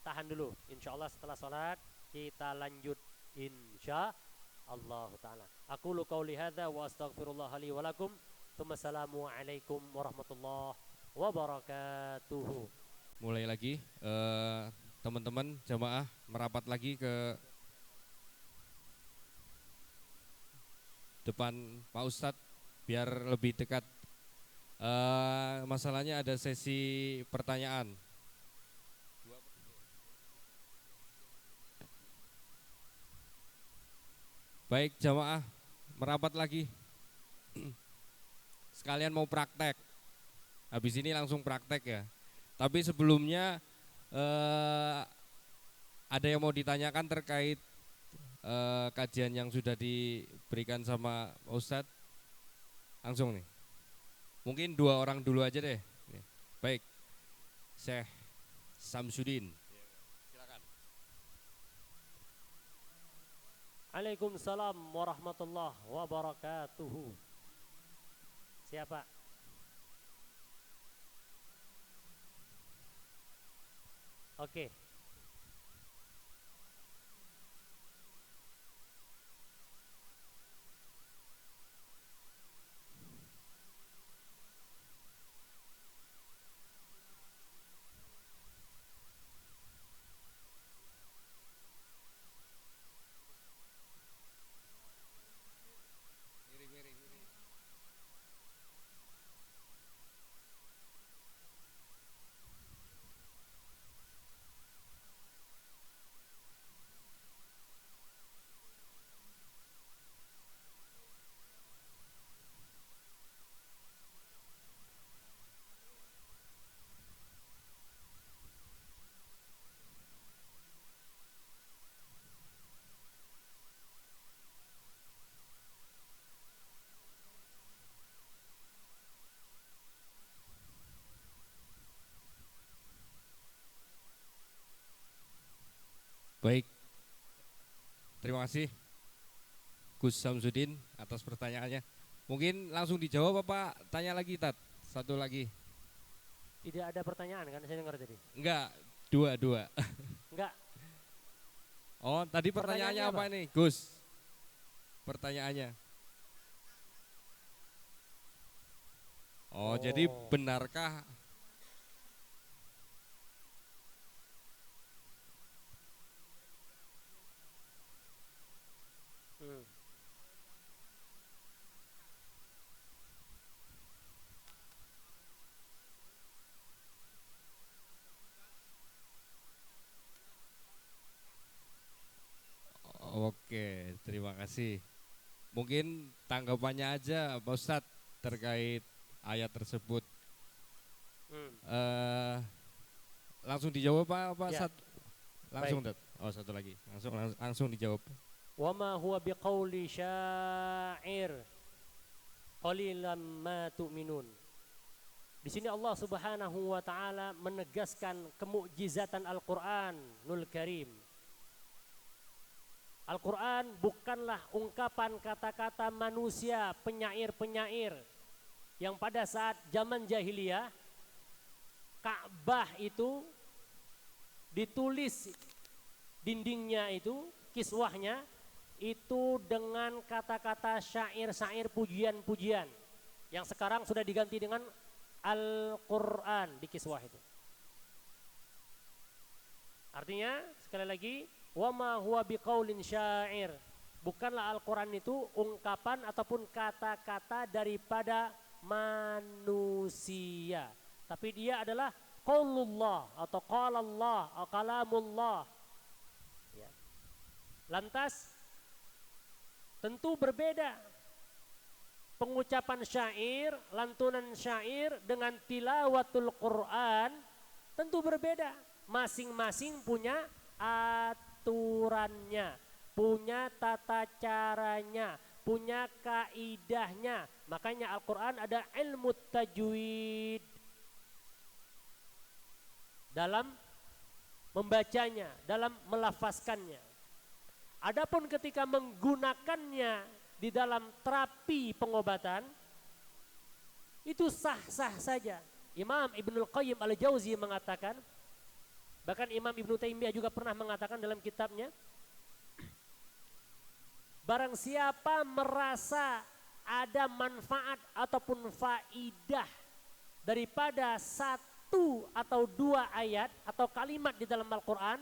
Tahan dulu. Insyaallah setelah sholat kita lanjut insyaallah taala. Aqulu qauli hadza wa astaghfirullah li wa lakum. Wassalamu alaikum warahmatullahi wabarakatuh. Mulai lagi teman-teman jamaah merapat lagi ke depan Pak Ustadz biar lebih dekat. Masalahnya ada sesi pertanyaan. Baik jamaah merapat lagi. Sekalian mau praktek. Habis ini langsung praktek ya. Tapi sebelumnya ada yang mau ditanyakan terkait kajian yang sudah diberikan sama Ustadz? Langsung nih. Mungkin 2 orang dulu aja deh. Baik, Syekh Samsudin. Silakan. Waalaikumsalam warahmatullahi wabarakatuh. Siapa? Oke. Baik, terima kasih Gus Samsudin atas pertanyaannya. Mungkin langsung dijawab apa tanya lagi Tat? Satu lagi. Tidak ada pertanyaan kan saya dengar tadi? Enggak, dua. Enggak. Oh, tadi pertanyaannya apa nih Gus? Pertanyaannya. Oh, jadi benarkah Oke, terima kasih. Mungkin tanggapannya aja Pak Ustadz terkait ayat tersebut. Langsung dijawab apa ya. langsung Tat? Oh, satu lagi. Langsung dijawab. Wa ma huwa biqauli syair qalilan ma tu'minun. Di sini Allah Subhanahu wa taala menegaskan kemukjizatan Al-Qur'anul Karim. Al-Quran bukanlah ungkapan kata-kata manusia, penyair-penyair yang pada saat zaman jahiliyah Ka'bah itu ditulis dindingnya itu, kiswahnya itu dengan kata-kata syair-syair pujian-pujian yang sekarang sudah diganti dengan Al-Quran di kiswah itu. Artinya sekali lagi wa ma huwa biqaulin syair, Bukanlah Al-Quran itu ungkapan ataupun kata-kata daripada manusia. Tapi dia adalah qaulullah atau qalallah atau kalamullah. Ya. Lantas tentu berbeda pengucapan syair, lantunan syair dengan tilawatul Quran tentu berbeda. Masing-masing punya aturannya, punya tata caranya, punya kaidahnya. Makanya Al-Quran ada ilmu tajwid dalam membacanya, dalam melafazkannya. Adapun ketika menggunakannya di dalam terapi pengobatan, itu sah-sah saja. Imam Ibnul Qayyim Al-Jauzi mengatakan, bahkan Imam Ibnu Taimiyah juga pernah mengatakan dalam kitabnya, barang siapa merasa ada manfaat ataupun faidah daripada satu atau dua ayat atau kalimat di dalam Al-Quran,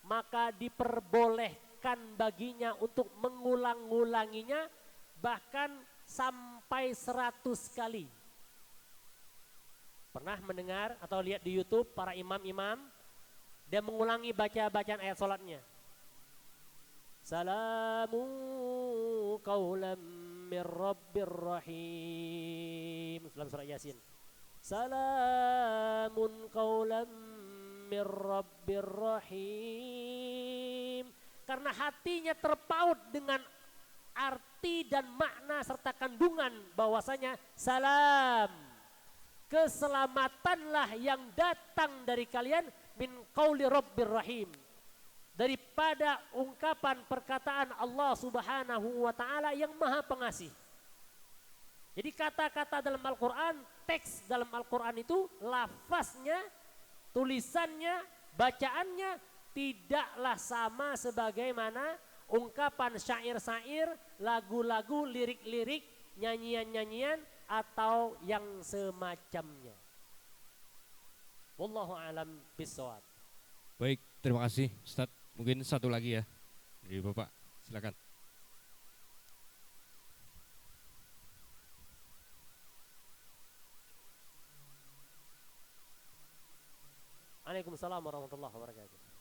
maka diperbolehkan baginya untuk mengulang-ulanginya bahkan sampai 100 kali. Pernah mendengar atau lihat di YouTube para imam-imam, dia mengulangi bacaan ayat sholatnya. Salamu qawlam min rabbir rahim. Dalam surah Yasin. Salamun qawlam min rabbir rahim. Karena hatinya terpaut dengan arti dan makna serta kandungan bahwasanya salam, keselamatanlah yang datang dari kalian min qauli rabbir rahim, daripada ungkapan perkataan Allah Subhanahu wa taala yang Maha Pengasih. Jadi kata-kata dalam Al-Qur'an, teks dalam Al-Qur'an itu lafaznya, tulisannya, bacaannya tidaklah sama sebagaimana ungkapan syair-syair, lagu-lagu, lirik-lirik, nyanyian-nyanyian atau yang semacamnya. Wallahu a'lam bishawab. Baik, terima kasih Ustaz. Mungkin satu lagi ya dari Bapak, silakan. Waalaikumsalam warahmatullahi wabarakatuh.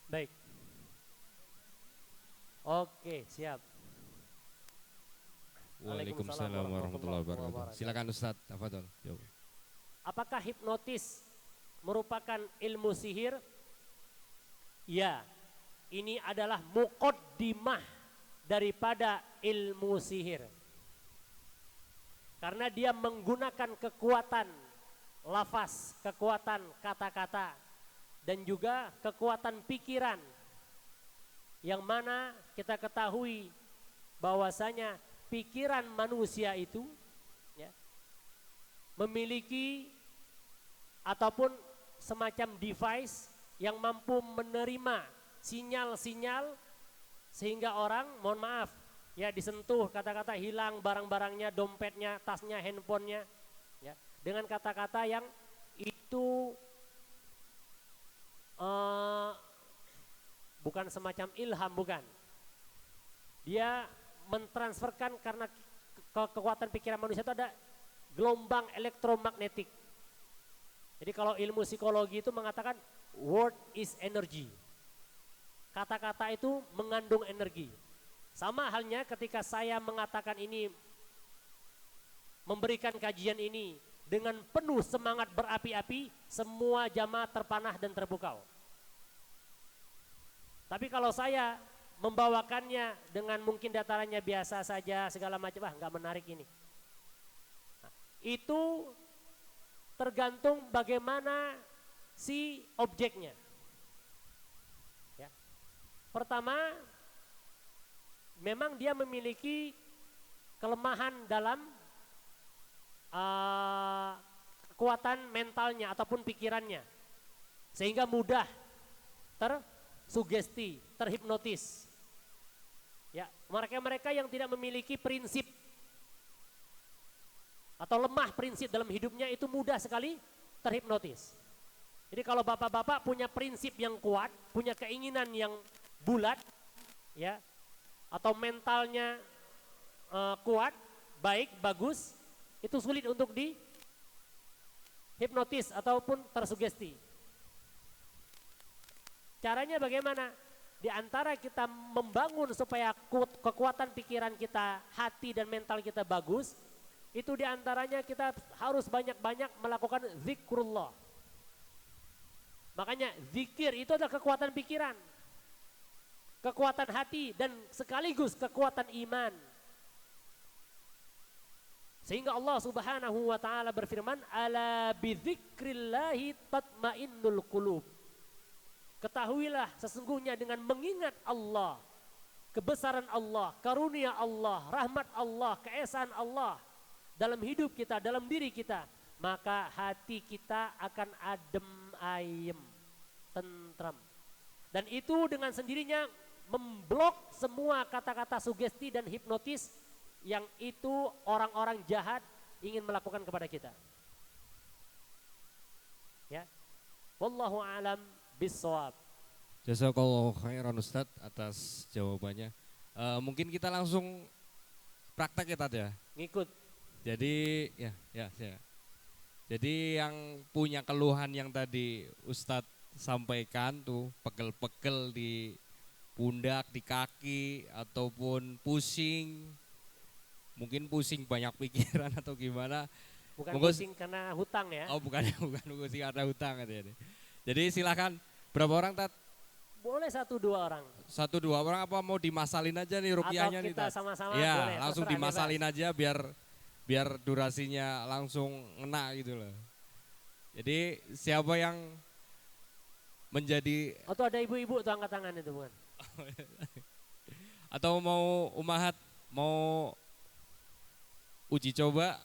Baik. Oke, siap. Waalaikumsalam warahmatullahi wabarakatuh. Silakan Ustaz, tafadhol. Apakah hipnotis merupakan ilmu sihir? Ya, ini adalah muqaddimah daripada ilmu sihir. Karena dia menggunakan kekuatan lafaz, kekuatan kata-kata, dan juga kekuatan pikiran. Yang mana kita ketahui bahwasanya pikiran manusia itu ya, memiliki ataupun semacam device yang mampu menerima sinyal-sinyal sehingga orang, mohon maaf, ya disentuh kata-kata hilang barang-barangnya, dompetnya, tasnya, handphonenya, ya, dengan kata-kata yang itu bukan semacam ilham, bukan. Dia mentransferkan karena kekuatan pikiran manusia itu ada gelombang elektromagnetik. Jadi kalau ilmu psikologi itu mengatakan word is energy. Kata-kata itu mengandung energi. Sama halnya ketika saya mengatakan ini, memberikan kajian ini dengan penuh semangat berapi-api, semua jamaah terpanah dan terpukau. Tapi kalau saya membawakannya dengan mungkin datarannya biasa saja segala macam, nggak menarik ini. Nah, itu tergantung bagaimana si objeknya. Ya. Pertama, memang dia memiliki kelemahan dalam kekuatan mentalnya ataupun pikirannya, sehingga mudah tersugesti, terhipnotis. Ya, mereka yang tidak memiliki prinsip atau lemah prinsip dalam hidupnya itu mudah sekali terhipnotis. Jadi kalau bapak-bapak punya prinsip yang kuat, punya keinginan yang bulat, ya, atau mentalnya kuat, baik, bagus, itu sulit untuk dihipnotis ataupun tersugesti. Caranya bagaimana? Di antara kita membangun supaya kekuatan pikiran kita, hati dan mental kita bagus, itu di antaranya kita harus banyak-banyak melakukan zikrullah. Makanya zikir itu adalah kekuatan pikiran, kekuatan hati dan sekaligus kekuatan iman. Sehingga Allah Subhanahu wa taala berfirman, "Ala bidzikrillahi tatmainnul qulub." Ketahuilah sesungguhnya dengan mengingat Allah, kebesaran Allah, karunia Allah, rahmat Allah, keesaan Allah dalam hidup kita, dalam diri kita, maka hati kita akan adem ayem, tentram. Dan itu dengan sendirinya memblok semua kata-kata sugesti dan hipnotis yang itu orang-orang jahat ingin melakukan kepada kita. Ya. Wallahu a'lam bissawab. Jazakallahu khairan Ustadz atas jawabannya. Mungkin kita langsung praktek ya Tad ya. Ngikut. Jadi ya. Jadi yang punya keluhan yang tadi Ustadz sampaikan tuh, pegel-pegel di pundak, di kaki, ataupun pusing, mungkin pusing banyak pikiran atau gimana. Bukan pusing karena hutang ya. Oh bukan pusing karena hutang katanya. Jadi silakan, berapa orang Tat? Boleh 1-2 orang. 1-2 orang apa mau dimasalin aja nih rupiahnya nih Tat? Atau kita sama-sama ya, boleh. langsung dimasalin aja biar durasinya langsung ngena gitu loh. Jadi siapa yang menjadi atau ada ibu-ibu tuh angkat tangan itu bukan? Atau mau Umahat mau uji coba?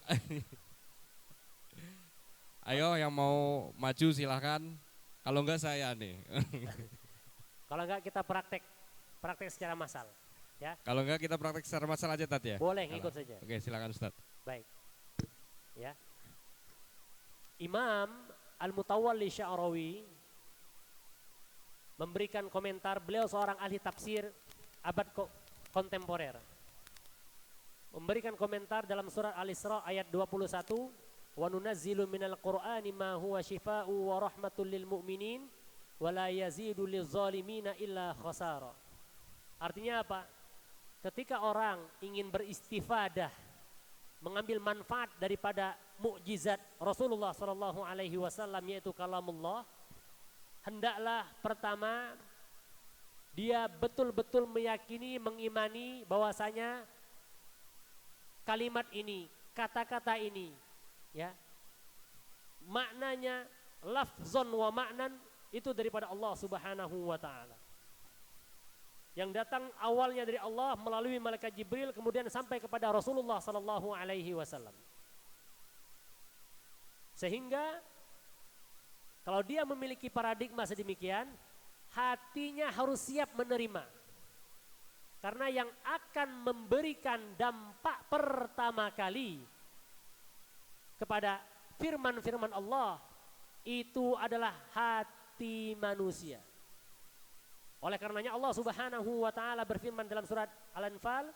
Ayo yang mau maju silahkan. Kalau enggak saya nih. Kalau enggak kita praktek secara massal. Ya. Kalau enggak kita praktek secara massal aja Tat ya? Boleh ngikut saja. Oke silakan Ustaz. Baik. Ya. Imam Al-Mutawalli Sya'rawi memberikan komentar, beliau seorang ahli tafsir abad kontemporer. Memberikan komentar dalam surat Al-Isra ayat 21, "Wa nunazzilu minal Qur'ani ma huwa syifaa'u wa rahmatul lil mu'minin wa la yazidu lizzalimina illa khasara." Artinya apa? Ketika orang ingin beristifadah, mengambil manfaat daripada mukjizat Rasulullah sallallahu alaihi wasallam yaitu kalamullah, hendaklah pertama dia betul-betul meyakini, mengimani bahwasanya kalimat ini, kata-kata ini, ya, maknanya lafzon wa maknan itu daripada Allah Subhanahu wa taala. Yang datang awalnya dari Allah melalui malaikat Jibril kemudian sampai kepada Rasulullah sallallahu alaihi wasallam. Sehingga kalau dia memiliki paradigma sedemikian, hatinya harus siap menerima. Karena yang akan memberikan dampak pertama kali kepada firman-firman Allah itu adalah hati manusia. Oleh karenanya Allah Subhanahu wa taala berfirman dalam surat Al-Anfal,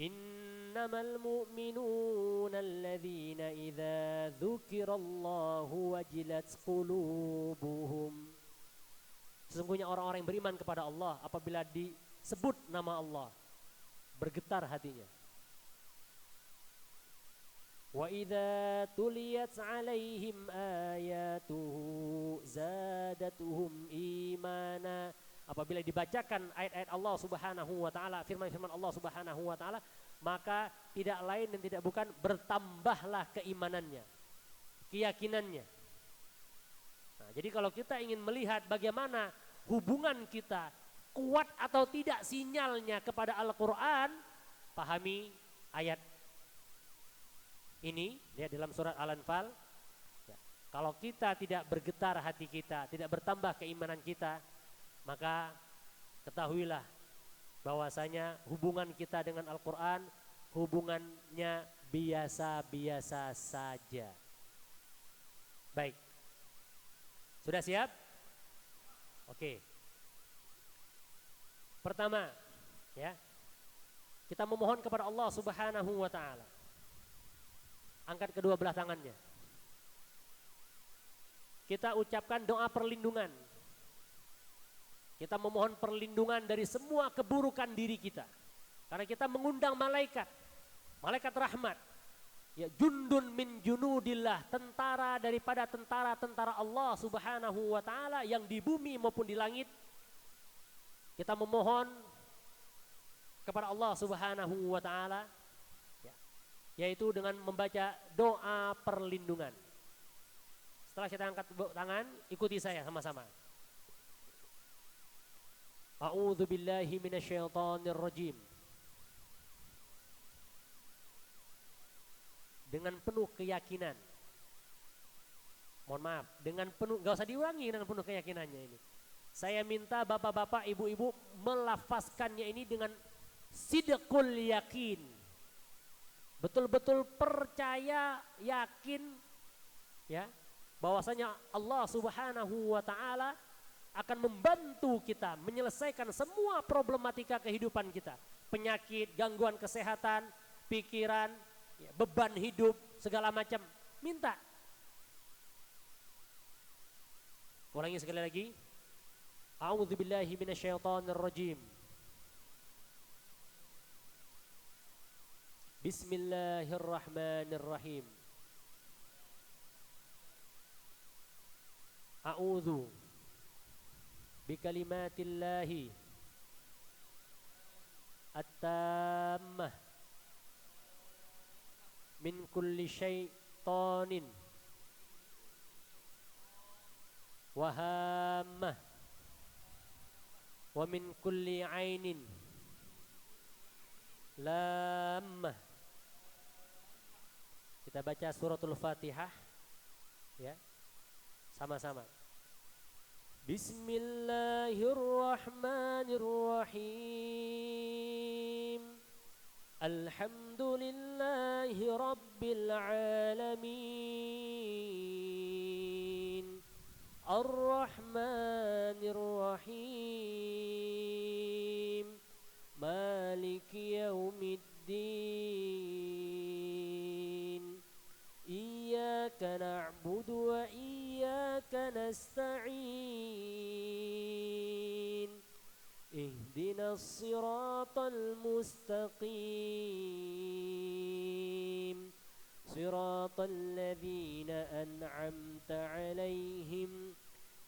"Innamal mu'minuna alladzina idza dzukirallahu wajilat qulubuhum." Sesungguhnya orang-orang yang beriman kepada Allah apabila disebut nama Allah bergetar hatinya. Wa idza tuliyat 'alaihim ayatuhu zadatuhum imana. Apabila dibacakan ayat-ayat Allah Subhanahu wa taala, firman-firman Allah Subhanahu wa taala, maka tidak lain dan tidak bukan bertambahlah keimanannya, keyakinannya. Nah, jadi kalau kita ingin melihat bagaimana hubungan kita kuat atau tidak sinyalnya kepada Al-Qur'an, pahami ayat ini ya dalam surat Al-Anfal. Ya, kalau kita tidak bergetar hati kita, tidak bertambah keimanan kita, maka ketahuilah bahwasanya hubungan kita dengan Al-Quran hubungannya biasa-biasa saja. Baik, sudah siap? Oke. Pertama, ya, kita memohon kepada Allah Subhanahu wa taala. Angkat kedua belah tangannya. Kita ucapkan doa perlindungan. Kita memohon perlindungan dari semua keburukan diri kita. Karena kita mengundang malaikat, malaikat rahmat. Ya, jundun min junudillah, tentara daripada tentara-tentara Allah Subhanahu wa taala yang di bumi maupun di langit. Kita memohon kepada Allah Subhanahu wa taala, yaitu dengan membaca doa perlindungan. Setelah kita angkat tangan, ikuti saya sama-sama. A'udzu billahi minasyaitonir rajim. Dengan penuh keyakinan. Mohon maaf, dengan penuh, enggak usah diulangi, dengan penuh keyakinannya ini. Saya minta bapak-bapak, ibu-ibu melafazkannya ini dengan sidqul yakin. Betul-betul percaya, yakin, ya, bahwasanya Allah Subhanahu wa taala akan membantu kita menyelesaikan semua problematika kehidupan kita, penyakit, gangguan kesehatan, pikiran, ya, beban hidup, segala macam. Minta. Ulangi sekali lagi. A'udzubillahi minasyaitonirrajim. Bismillahirrahmanirrahim. A'udzu bikalimatillahi at-tammah min kulli syaitanin wa hammah wa min kulli ainin lammah. Kita baca suratul Fatihah ya, sama-sama. Bismillahirrahmanirrahim. Alhamdulillahi rabbil alamin. Ar-Rahmanir-Rahim. Maliki yaumiddin. Iyyaka na'budu wa iyyaka nasta'in. Ihdinas siratal mustaqim. Siratal ladzina an'amta 'alaihim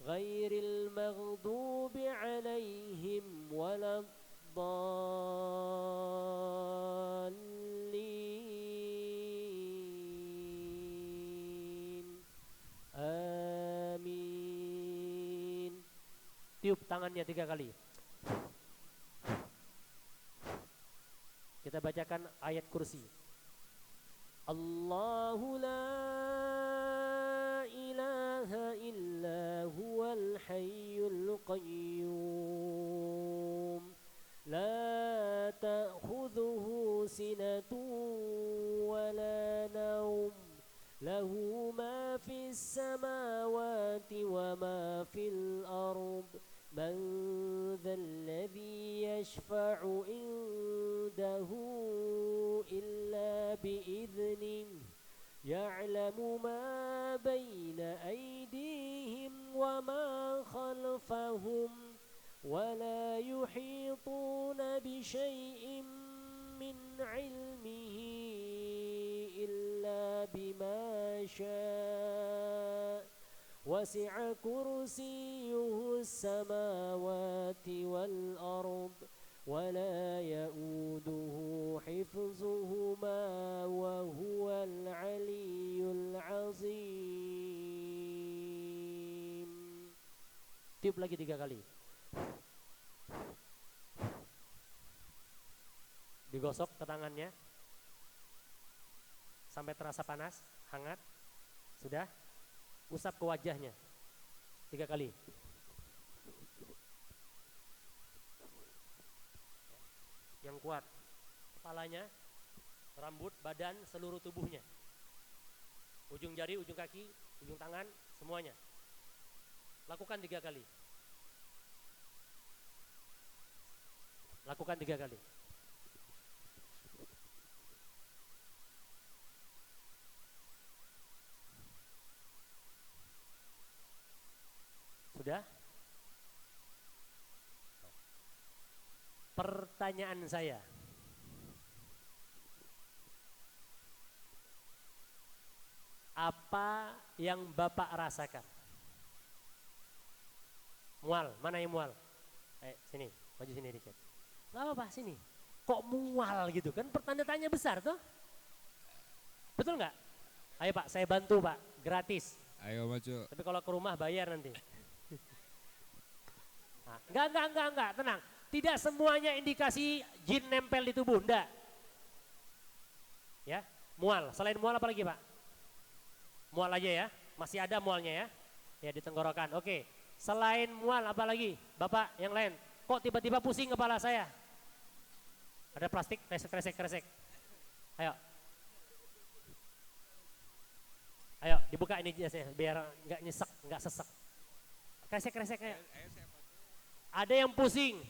ghairil maghdubi 'alaihim waladdallin. Amin. Tiup tangannya 3 kali. Kita bacakan ayat kursi. Allahu la ilaha illa huwal hayyul qayyum. La ta'khudhuhu sinatun wa la nawm. Lahu ma fis samawati wa ma fil ard. Man dhal-ladhi yashfa'u indahu illa bi'idhnihi. Ya'lamu ma bayna aydihim wa ma khalfahum. Wa la yuhituna bi syai'in min 'ilmihi illa بما شاء وسع كرسيه السماوات والأرض ولا يؤوده حفظهما وهو العلي العظيم. Tiup lagi 3 kali. Digosok ke tangannya sampai terasa panas, hangat. Sudah, usap ke wajahnya 3 kali. Yang kuat, kepalanya, rambut, badan, seluruh tubuhnya, ujung jari, ujung kaki, ujung tangan, semuanya. Lakukan 3 kali. Lakukan 3 kali. Sudah? Pertanyaan saya, apa yang Bapak rasakan? Mual, mana yang mual? Sini, maju sini dikit. Gak apa-apa, sini. Kok mual gitu kan? Pertanda tanya besar tuh. Betul nggak? Ayo Pak, saya bantu Pak, gratis. Ayo maju. Tapi kalau ke rumah bayar nanti. Nah, enggak, tenang. Tidak semuanya indikasi jin nempel di tubuh, enggak. Ya, mual. Selain mual apa lagi Pak? Mual aja ya, masih ada mualnya ya. Ya di tenggorokan, oke. Selain mual apa lagi? Bapak yang lain, kok tiba-tiba pusing kepala saya? Ada plastik, kresek. Ayo. Ayo dibuka ini jasnya biar nggak nyesek, nggak sesek. Kresek ayo. Ada yang pusing.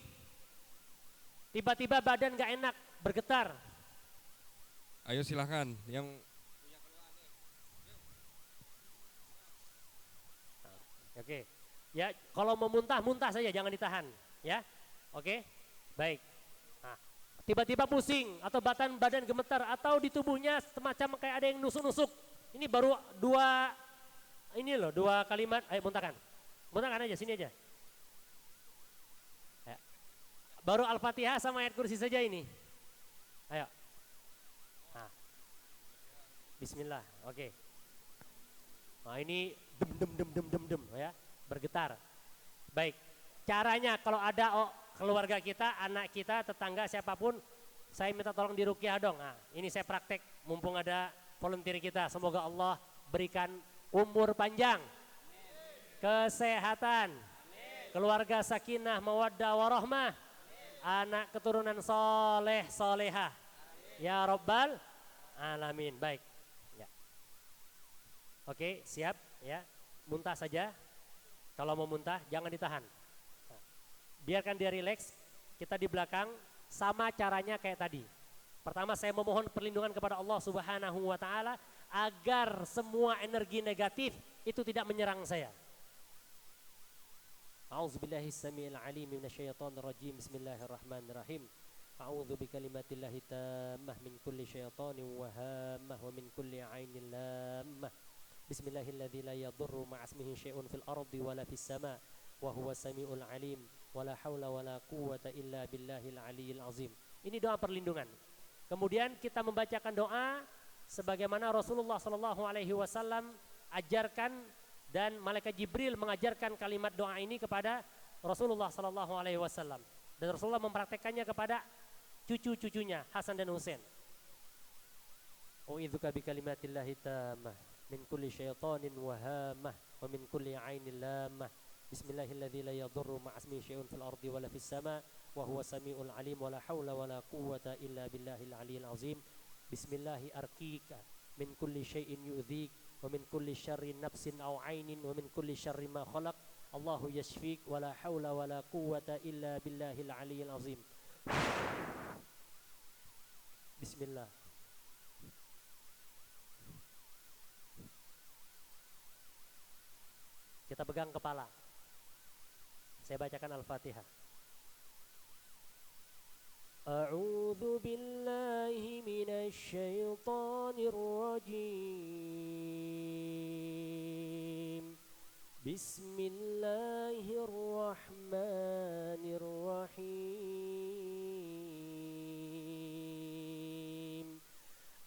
Tiba-tiba badan nggak enak, bergetar. Ayo silahkan yang Oke. Ya, kalau mau muntah saja, jangan ditahan, ya. Oke. Baik. Nah, tiba-tiba pusing atau badan gemetar atau di tubuhnya semacam kayak ada yang nusuk-nusuk. Ini baru dua kalimat, ayo muntahkan. Muntahkan aja, sini aja. Ya. Baru Al-Fatihah sama ayat kursi saja ini. Ayo. Nah. Bismillah, oke. Nah ini dem ya, bergetar. Baik, caranya kalau ada keluarga kita, anak kita, tetangga, siapapun, saya minta tolong diruqyah dong. Nah, ini saya praktek, mumpung ada volunteer kita. Semoga Allah berikan umur panjang, kesehatan, keluarga sakinah, mawaddah, warahmah, anak keturunan soleh, solehah. Ya Rabbal Alamin. Baik. Oke, siap ya. Muntah saja. Kalau mau muntah jangan ditahan. Nah, biarkan dia rileks. Kita di belakang sama caranya kayak tadi. Pertama saya memohon perlindungan kepada Allah Subhanahu wa taala agar semua energi negatif itu tidak menyerang saya. A'udzubillahi samiil alim minasyaitonir rajim. Bismillahirrahmanirrahim. A'udzu bikalimatillahi tammah min kulli syaitanin wa hammah wa min kulli 'ainin lammah. Bismillahilladzi la yadurru ma'asmihi syai'un fil ardi wala fis sama' wa huwa samiul alim wala haula wala quwwata illa billahil aliyil azim. Ini doa perlindungan. Kemudian kita membacakan doa sebagaimana Rasulullah sallallahu alaihi wasallam ajarkan dan malaikat Jibril mengajarkan kalimat doa ini kepada Rasulullah sallallahu alaihi wasallam dan Rasulullah mempraktekannya kepada cucu-cucunya Hasan dan Husain. U'idzuka bikalimatillahi tammah min kulli syaitanin wahamah wa min kulli ainin lamah. Bismillahilladzi la yadurru ma'asmihi syai'un fil ardi wala fis sama' wa huwa samiul alim wala haula wala quwwata illa billahil aliyil azim. Bismillahi arqika min kulli syai'in yu'dhik wa min kulli syarri nafsin aw ainin wa min kulli syarri ma khalaq. Allahu yashfik wala haula wala quwwata illa billahil aliyil azim. Bismillah. Kita pegang kepala. Saya bacakan Al-Fatihah. أعوذ بالله من الشيطان الرجيم بسم الله الرحمن الرحيم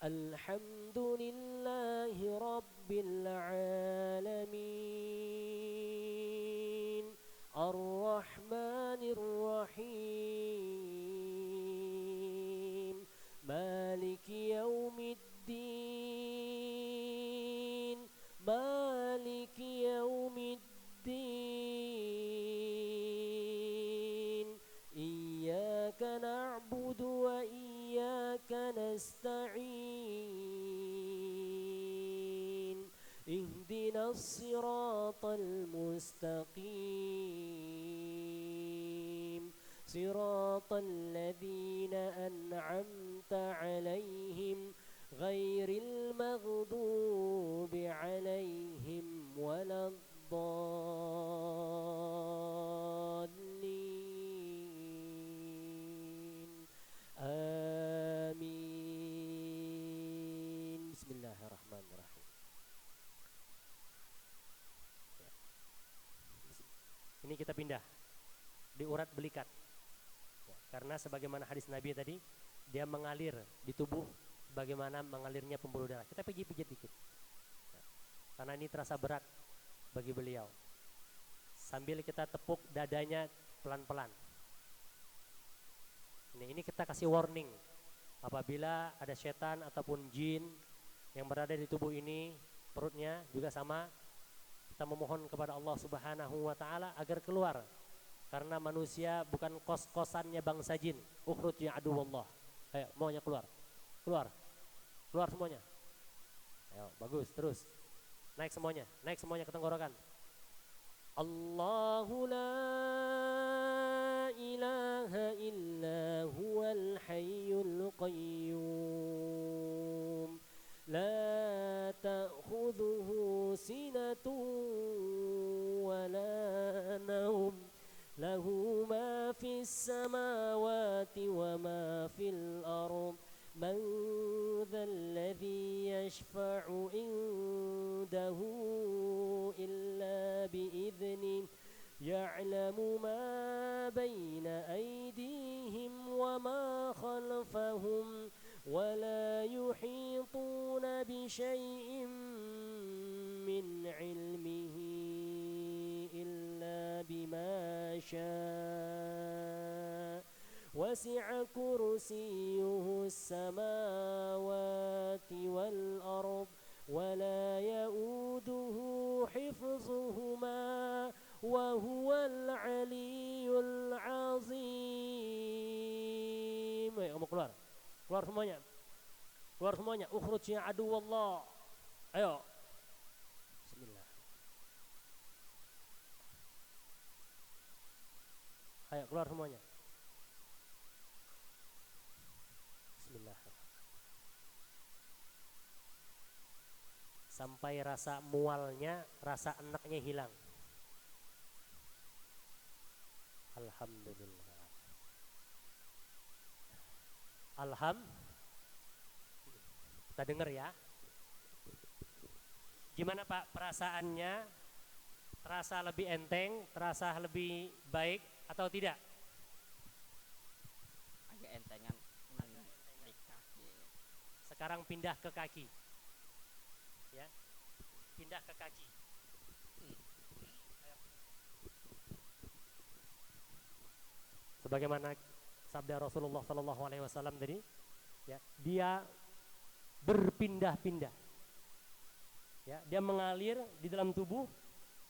الحمد لله رب العالمين الرحمن الرحيم مالك يوم الدين مالك يوم الدين إياك نعبد وإياك نستعين اهدنا الصراط المستقيم صراط الذين أنعمت عليهم غير المغضوب عليهم ولا الضالين آمين بسم الله الرحمن الرحيم. Ini kita pindah di urat belikat ya, karena sebagaimana hadis Nabi tadi dia mengalir di tubuh bagaimana mengalirnya pembuluh darah. Kita pijit-pijit dikit ya, karena ini terasa berat bagi beliau. Sambil kita tepuk dadanya pelan-pelan. Ini kita kasih warning apabila ada setan ataupun jin yang berada di tubuh ini, perutnya juga sama. Kita memohon kepada Allah Subhanahu wa taala agar keluar, karena manusia bukan kos-kosannya bangsa jin. Ukhruj ya aduwallah. Ayo, maunya keluar. Keluar. Keluar semuanya. Ayo, bagus, terus. Naik semuanya ke tenggorokan. Allahu la ilaha illa huwal hayyul qayyum. لا تأخذه سنة ولا نوم له ما في السماوات وما في الأرض من ذا الذي يشفع عنده إلا بإذنه يعلم ما بين أيديهم وما خلفهم ولا يحيطون بشيء من علمه إلا بما شاء وسع كرسيه السماوات والأرض ولا يؤوده حفظهما وهو العلي العظيم. Ayo kamu keluar. Keluar semuanya. Ukhruj ya aduwallah. Ayo. Bismillah. Ayo keluar semuanya. Bismillah. Sampai rasa mualnya, rasa enaknya hilang. Alhamdulillah. Kita dengar ya. Gimana Pak perasaannya? Terasa lebih enteng, terasa lebih baik atau tidak? Agak entengan di kaki. Sekarang pindah ke kaki. Ya. Pindah ke kaki. Ayo. Sebagaimana sabda Rasulullah SAW tadi, ya, dia berpindah-pindah, ya, dia mengalir di dalam tubuh,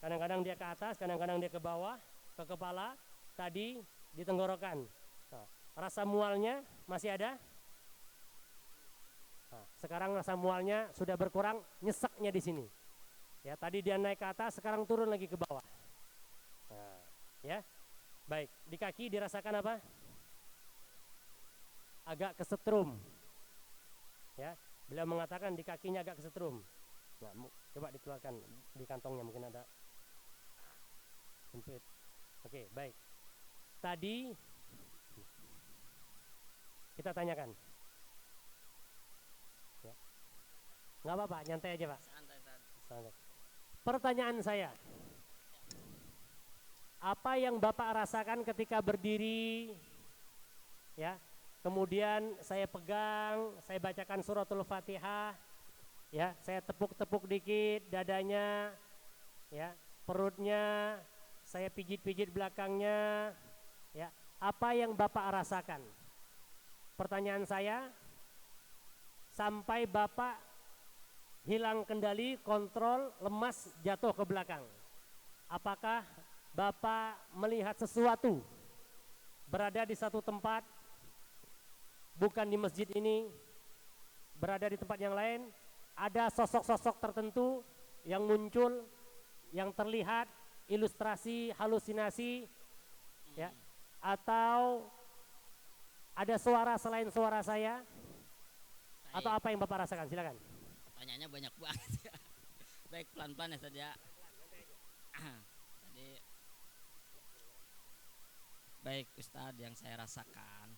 kadang-kadang dia ke atas, kadang-kadang dia ke bawah, ke kepala, tadi di tenggorokan. Nah, rasa mualnya masih ada. Nah, sekarang rasa mualnya sudah berkurang, nyeseknya di sini. Ya, tadi dia naik ke atas, sekarang turun lagi ke bawah. Nah, ya, baik. Di kaki dirasakan apa? Agak kesetrum, ya. Beliau mengatakan di kakinya agak kesetrum. Nah, coba dikeluarkan di kantongnya, mungkin ada sempit. Oke, baik. Tadi Kita tanyakan. Ya. Nggak apa-apa, nyantai aja Pak. Santai Ustaz. Santai. Pertanyaan saya, apa yang Bapak rasakan ketika berdiri, ya? Kemudian saya pegang, saya bacakan suratul Fatihah, ya, saya tepuk-tepuk dikit dadanya, ya, perutnya, saya pijit-pijit belakangnya, ya. Apa yang Bapak rasakan? Pertanyaan saya, sampai Bapak hilang kendali, kontrol, lemas, jatuh ke belakang. Apakah Bapak melihat sesuatu berada di satu tempat, bukan di masjid ini, berada di tempat yang lain, ada sosok-sosok tertentu yang muncul, yang terlihat, ilustrasi, halusinasi, ya, atau ada suara selain suara saya, atau apa yang Bapak rasakan? Silakan. Pertanyaannya banyak banget ya. Baik, pelan-pelan ya saja. Tadi baik Ustadz, yang saya rasakan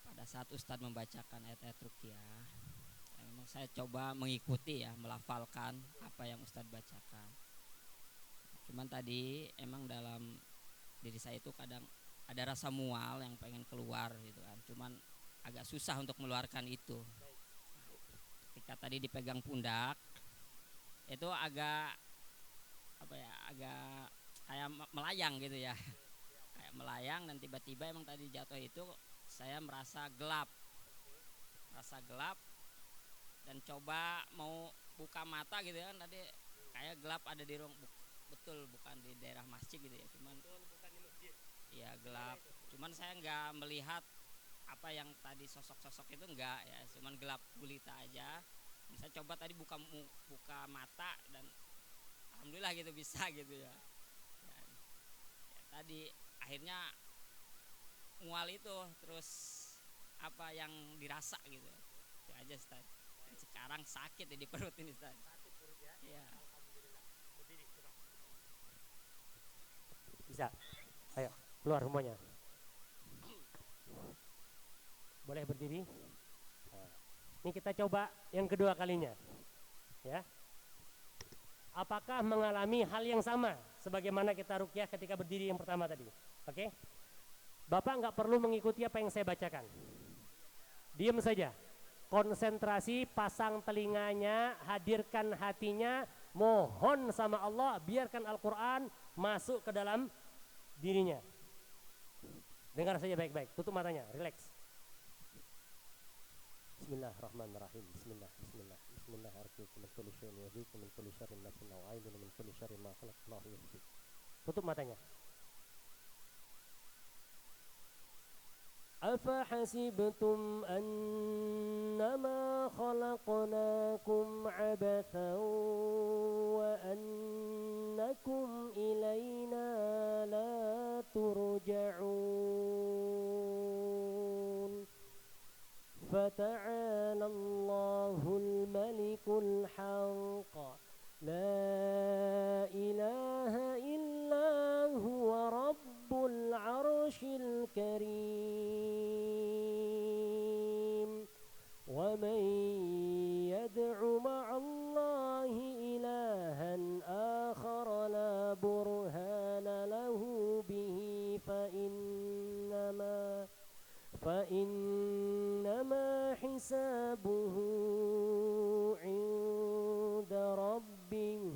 pada saat Ustadz membacakan ayat-ayat ruqyah, ya memang saya coba mengikuti ya, melafalkan apa yang Ustadz bacakan. Cuman tadi emang dalam diri saya itu kadang ada rasa mual yang pengen keluar gitu kan. Cuman agak susah untuk mengeluarkan itu. Ketika tadi dipegang pundak, itu agak apa ya, agak kayak melayang gitu ya. Kayak melayang, dan tiba-tiba emang tadi jatuh itu saya merasa gelap. Merasa gelap dan coba mau buka mata gitu kan, tadi kayak gelap, ada di ruang, betul bukan di daerah masjid gitu ya, cuman bukan di masjid. Iya, gelap. Cuman saya nggak melihat apa yang tadi sosok-sosok itu, enggak ya, cuman gelap gulita aja. Saya coba tadi buka mata dan alhamdulillah gitu bisa gitu ya. Ya tadi akhirnya mual itu, terus apa yang dirasa gitu. Itu aja Ustaz. Dan sekarang sakit ya di perut ini Ustaz. Sakit perut ya? Iya. Alhamdulillah. Berdiri coba. Bisa. Ayo, keluar semuanya. Boleh berdiri. Nah, ini kita coba yang kedua kalinya, ya. Apakah mengalami hal yang sama sebagaimana kita ruqyah ketika berdiri yang pertama tadi? Oke? Bapak nggak perlu mengikuti apa yang saya bacakan. Diam saja. Konsentrasi, pasang telinganya, hadirkan hatinya, mohon sama Allah, biarkan Al-Quran masuk ke dalam dirinya. Dengar saja baik-baik, tutup matanya, relax. Bismillahirrahmanirrahim. Bismillah. Bismillah. Arjukum min kulli syai'in yazikum min kulli syarrin nafsin aw 'ainin min kulli syarrin ma khalaq Allahu yahdi. Tutup matanya. أفحسبتم أنما خلقناكم عبثا وأنكم إلينا لا ترجعون فتعالى الله الملك الحق لا إله إلا هو رب العرش الكريم ومن يدع مع الله إلها آخر لا برهان له به فإنما حسابه عند ربه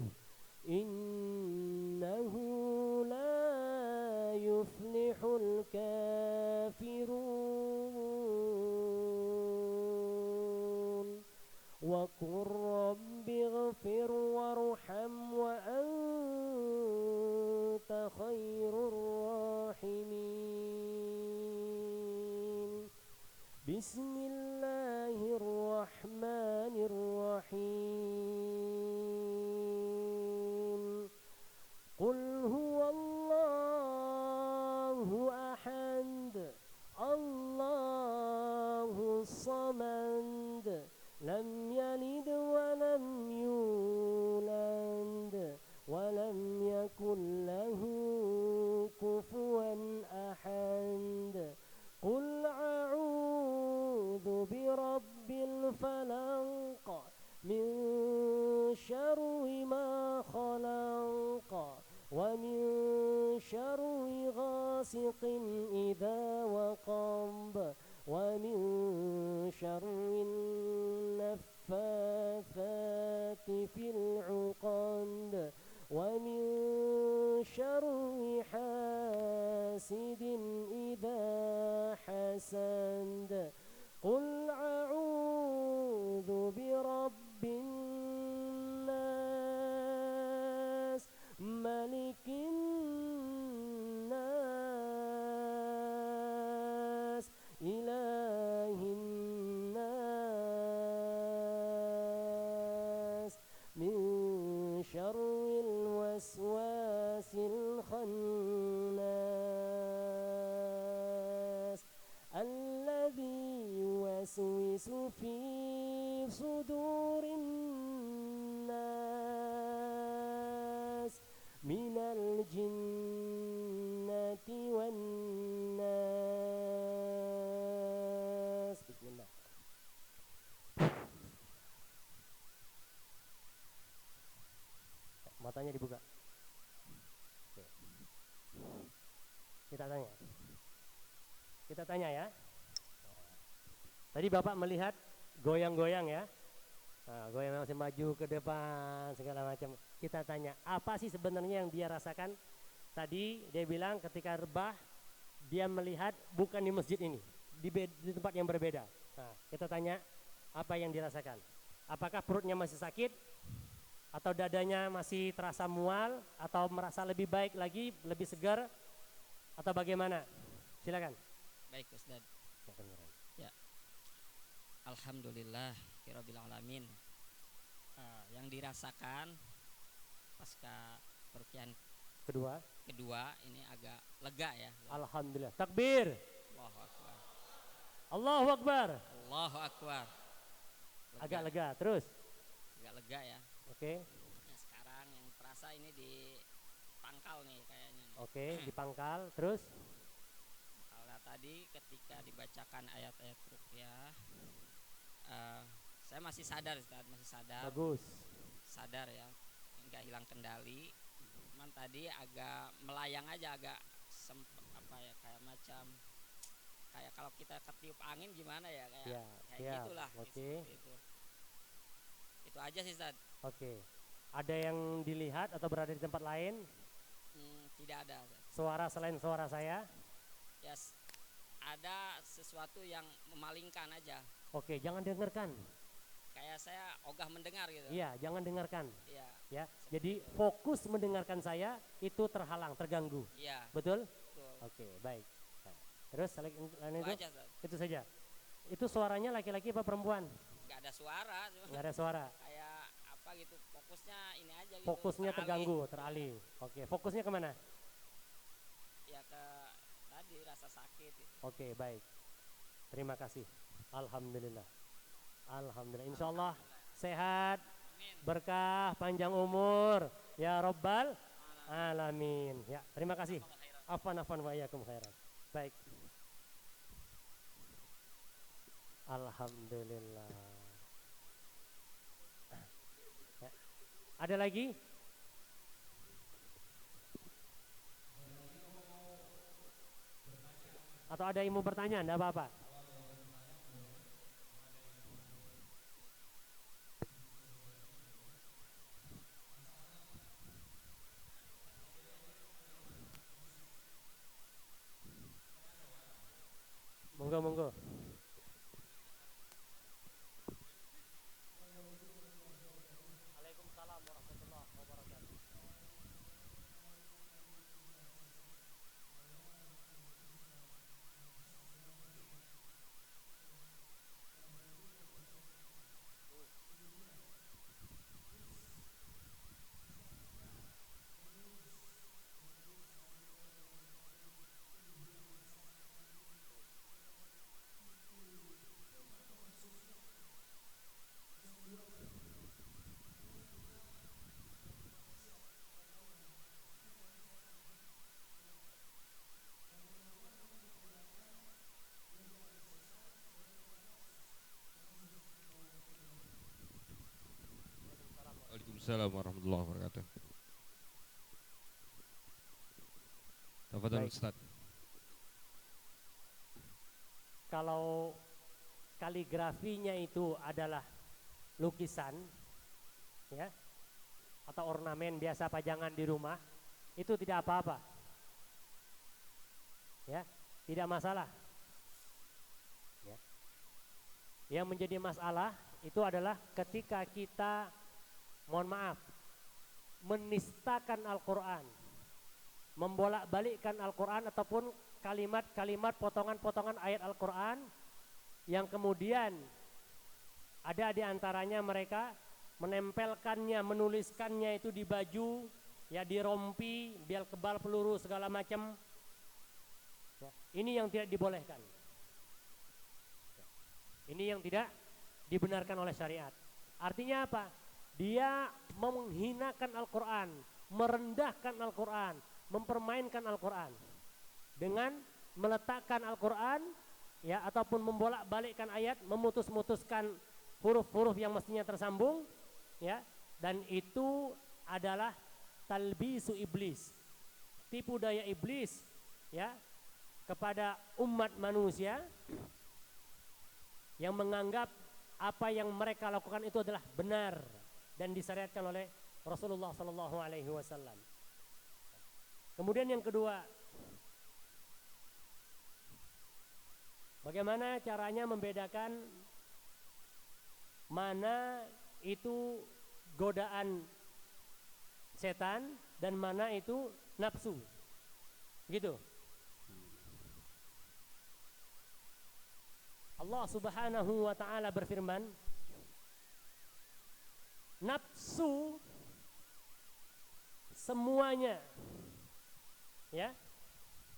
إنه لا يفلح الكافرون وقل رب اغفر وارحم وأنت خير الراحمين بسم الله الرحمن الرحيم قل هو الله أحد الله الصمد لم يلد ولم يولد ولم يكن له كفوا أحد الفلق من شر ما خلق ومن شر غاسق إذا وقب ومن شر النفاثات في العقد ومن شر حاسد إذا حسد قل أعوذ برب الناس ملك الناس إله الناس من شر الوسواس الخناس الذي يوسوس في صدور الناس من الجنة والناس. بسم الله. Matanya dibuka. Oke. Kita tanya ya. Tadi Bapak melihat goyang-goyang ya. Nah, goyang masih maju ke depan segala macam. Kita tanya, apa sih sebenarnya yang dia rasakan? Tadi dia bilang ketika rebah dia melihat bukan di masjid ini, di tempat yang berbeda. Nah, kita tanya apa yang dirasakan? Apakah perutnya masih sakit? Atau dadanya masih terasa mual? Atau merasa lebih baik lagi, lebih segar? Atau bagaimana? Silakan. Baik Ustaz. Ya. Alhamdulillah Rabbil alamin. Yang dirasakan pasca perukian kedua ini agak lega ya. Alhamdulillah. Takbir. Allahu Akbar. Allahu Akbar. Allahu Akbar. Agak lega terus. Agak lega ya. Oke. Nah, sekarang yang terasa ini di pangkal nih kayaknya. Oke, di pangkal terus. Kalau tadi ketika dibacakan ayat-ayat ruqyah, saya masih sadar, Ustaz, masih sadar. Bagus. Sadar ya, nggak hilang kendali. Cuman tadi agak melayang aja, agak apa ya, kayak macam kayak kalau kita ketiup angin gimana ya, kayak gitulah. Oke. Itu aja sih, Ustaz. Oke. Ada yang dilihat atau berada di tempat lain? Tidak ada, Ustaz. Suara selain suara saya? Yes. Ada sesuatu yang memalingkan aja. Oke, jangan dengarkan. Kayak saya ogah mendengar gitu. Iya, jangan dengarkan. Iya. Ya, jadi fokus mendengarkan saya itu terhalang, terganggu. Iya. Betul? Betul. Oke, baik. Nah, terus selain itu? Aja, itu saja. Itu suaranya laki-laki apa perempuan? Gak ada suara. Nggak ada suara. Kayak apa gitu, fokusnya ini aja gitu. Fokusnya terganggu, teralih. Oke, fokusnya kemana? Ya ke tadi rasa sakit. Gitu. Oke, baik. Terima kasih. Alhamdulillah. Alhamdulillah. Insya Allah sehat, berkah, panjang umur. Ya Rabbal Alamin. Ya, terima kasih. Afwan wa iyyakum khairan. Baik. Alhamdulillah. Ya. Ada lagi? Atau ada yang mau bertanya? Enggak apa-apa. Monggo. Waalaikumsalam warahmatullahi wabarakatuh. Waalaikumsalam warahmatullahi wabarakatuh. Tafadhol Baik. Ustaz. Kalau kaligrafinya itu adalah lukisan, ya, atau ornamen biasa pajangan di rumah, itu tidak apa-apa, ya, tidak masalah. Ya. Yang menjadi masalah itu adalah ketika kita, mohon maaf, menistakan Al-Quran, membolak-balikkan Al-Quran ataupun kalimat-kalimat potongan-potongan ayat Al-Quran yang kemudian ada di antaranya mereka menempelkannya, menuliskannya itu di baju, ya, di rompi, biar kebal peluru segala macam. Ya, ini yang tidak dibolehkan. Ini yang tidak dibenarkan oleh syariat. Artinya apa? Dia menghinakan Al-Quran, merendahkan Al-Quran, mempermainkan Al-Quran dengan meletakkan Al-Quran, ya, ataupun membolak-balikkan ayat, memutus-mutuskan huruf-huruf yang mestinya tersambung, ya, dan itu adalah talbisu iblis, tipu daya iblis, ya, kepada umat manusia yang menganggap apa yang mereka lakukan itu adalah benar dan disyariatkan oleh Rasulullah Sallallahu Alaihi Wasallam. Kemudian yang kedua, bagaimana caranya membedakan mana itu godaan setan dan mana itu nafsu, gitu. Allah Subhanahu wa taala berfirman, nafsu semuanya, ya,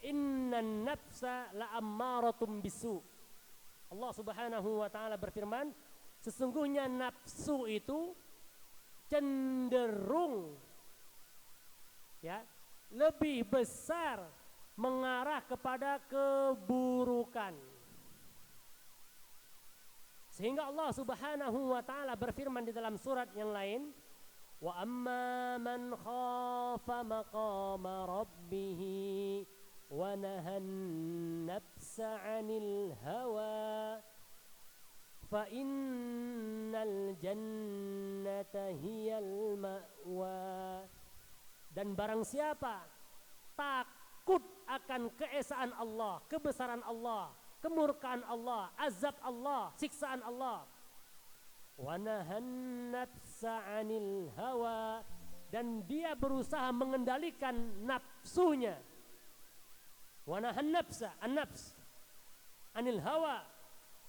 innan nafsa la'ammaratum bisu. Allah Subhanahu wa taala berfirman, sesungguhnya nafsu itu cenderung, ya, lebih besar mengarah kepada keburukan. Sehingga Allah Subhanahu wa taala berfirman di dalam surat yang lain, wa amma man khafa maqama rabbih wa nahan nafsa 'anil hawa fa innal jannata hiyal ma'wa. Dan barang siapa takut akan keesaan Allah, kebesaran Allah, kemurkaan Allah, azab Allah, siksaan Allah, wa nahan nafsa 'anil hawa, dan dia berusaha mengendalikan nafsunya. Wa nahan nafsa, an-nafs, 'anil hawa,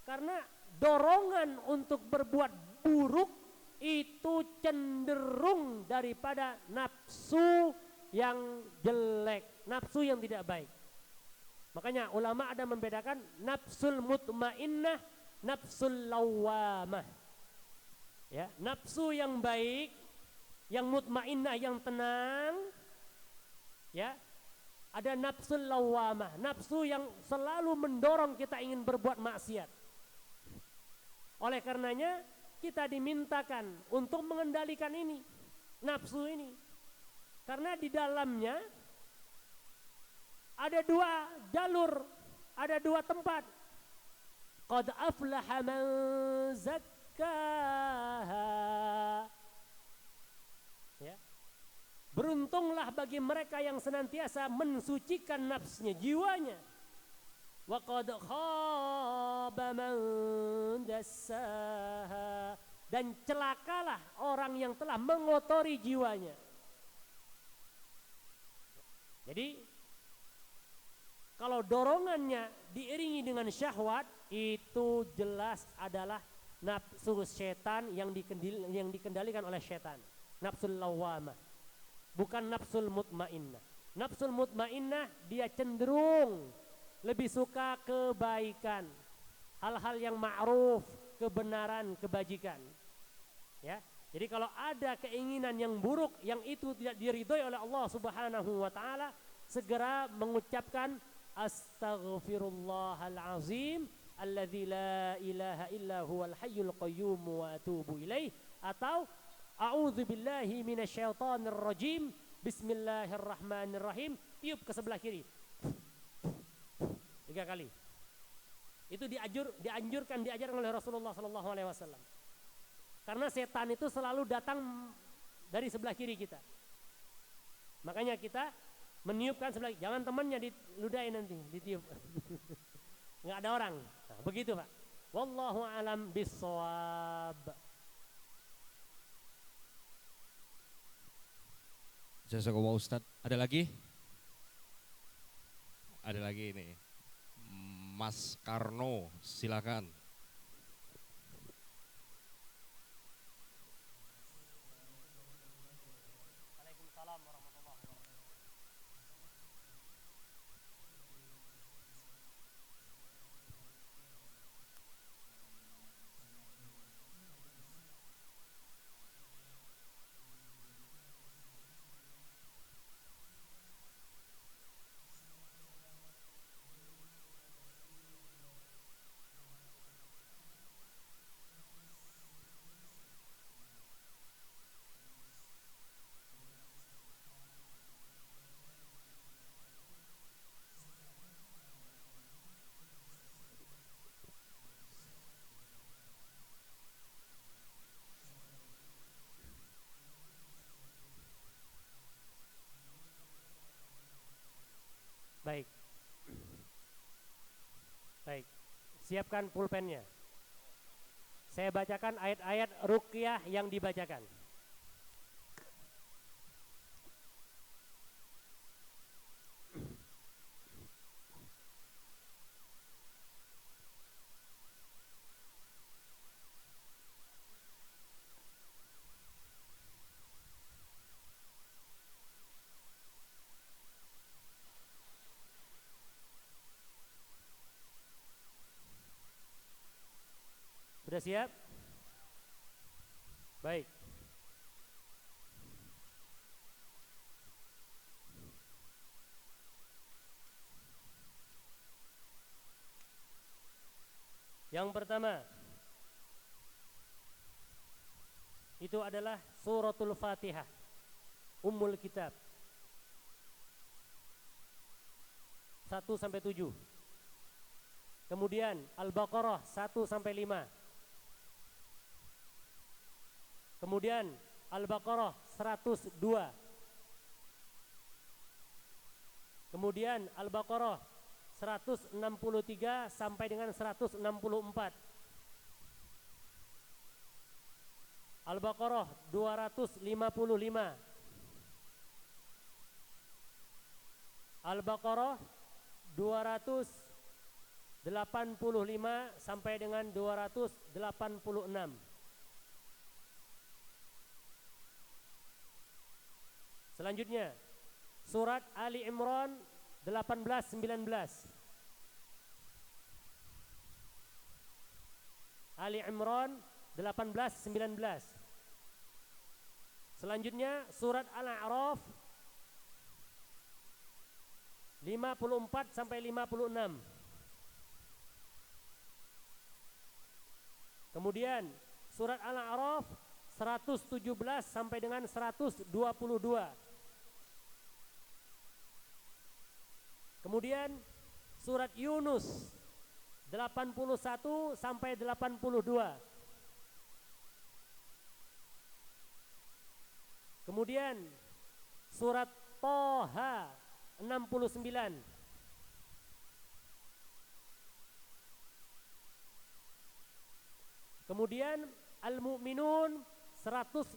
karena dorongan untuk berbuat buruk itu cenderung daripada nafsu yang jelek, nafsu yang tidak baik. Makanya ulama ada membedakan nafsul mutmainnah, nafsul lawamah. Ya, nafsu yang baik, yang mutmainnah, yang tenang, ya. Ada nafsul lawamah, nafsu yang selalu mendorong kita ingin berbuat maksiat. Oleh karenanya kita dimintakan untuk mengendalikan ini, nafsu ini. Karena di dalamnya ada dua jalur, ada dua tempat. Qad aflaha man zakkaha. Ya. Beruntunglah bagi mereka yang senantiasa mensucikan nafsunya, jiwanya. Wa qad khaba man dassaha. Dan celakalah orang yang telah mengotori jiwanya. Jadi kalau dorongannya diiringi dengan syahwat, itu jelas adalah nafsu setan yang dikendalikan oleh setan. Nafsul lawamah, bukan nafsul mutmainnah. Nafsul mutmainnah dia cenderung lebih suka kebaikan, hal-hal yang ma'ruf, kebenaran, kebajikan. Ya, jadi kalau ada keinginan yang buruk yang itu tidak diridhoi oleh Allah Subhanahu wa taala, segera mengucapkan astaghfirullahal azim alladzi la ilaha illa huwal hayyul qayyum wa atubu ilaih, atau A'udzubillahi minasyaitonirrajim. Bismillahirrahmanirrahim. Tiup ke sebelah kiri. 3 kali. Itu diajarkan oleh Rasulullah sallallahu alaihi wasallam. Karena setan itu selalu datang dari sebelah kiri kita. Makanya kita meniupkan sebelah, jangan temannya diludahin nanti, ditiup. Enggak ada orang. Nah, begitu, Pak. Wallahu alam bissawab. Jazakallah Ustadz. Ada lagi? Ada lagi ini. Mas Karno, silakan. Waalaikumsalam warahmatullahi wabarakatuh. Baik. Baik. Siapkan pulpennya. Saya bacakan ayat-ayat ruqyah yang dibacakan. Sudah siap? Baik. Yang pertama itu adalah suratul Fatihah, Ummul Kitab, 1 sampai 7. Kemudian Al-Baqarah 1 sampai 5. Kemudian Al-Baqarah 102. Kemudian Al-Baqarah 163 sampai dengan 164. Al-Baqarah 255. Al-Baqarah 285 sampai dengan 286. Selanjutnya surat Ali Imran 18-19. Ali Imran 18-19. Selanjutnya surat Al-A'raf 54 sampai 56. Kemudian surat Al-A'raf 117 sampai dengan 122. Kemudian surat Yunus 81 sampai 82. Kemudian surat Thaha 69. Kemudian Al-Mu'minun 115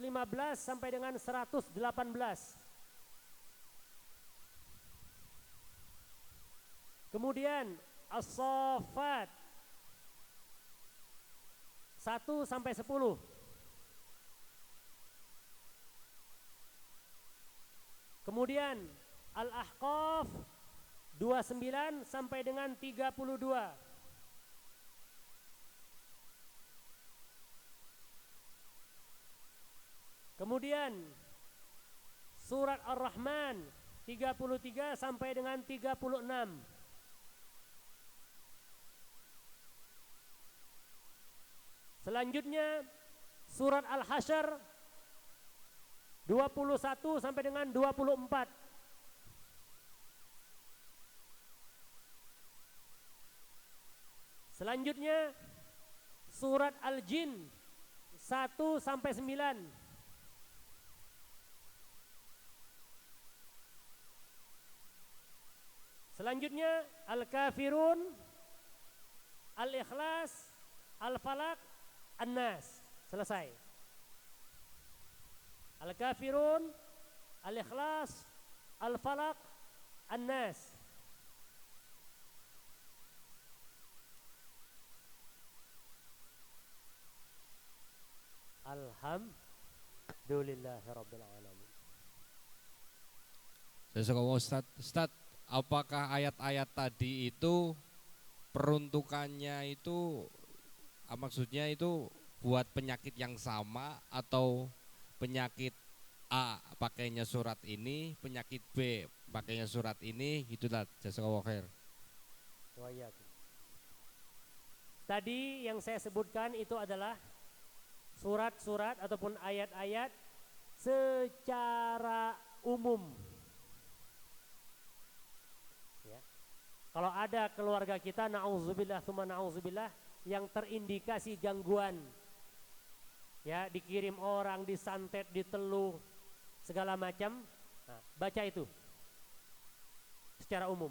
sampai dengan 118. Kemudian As-Saffat 1 sampai 10. Kemudian Al-Ahqaf 29 sampai dengan 32. Kemudian surat Ar-Rahman 33 sampai dengan 36. Selanjutnya surat Al-Hasyr 21 sampai dengan 24. Selanjutnya surat Al-Jin 1 sampai 9. Selanjutnya Al-Kafirun, Al-Ikhlas, Al-Falaq, An-Nas. Selesai. Al-Kafirun, Al-Ikhlas, Al-Falaq, An-Nas. Alhamdulillahirabbil alamin. Jazakallah Ustaz, apakah ayat-ayat tadi itu peruntukannya itu maksudnya itu buat penyakit yang sama atau penyakit A pakainya surat ini, penyakit B pakainya surat ini, gitulah. Jazakallah khair. Tadi yang saya sebutkan itu adalah surat-surat ataupun ayat-ayat secara umum. Ya. Kalau ada keluarga kita, na'udzubillah tsumma na'udzubillah, yang terindikasi gangguan, ya, dikirim orang, disantet, diteluh, segala macam, nah, baca itu secara umum.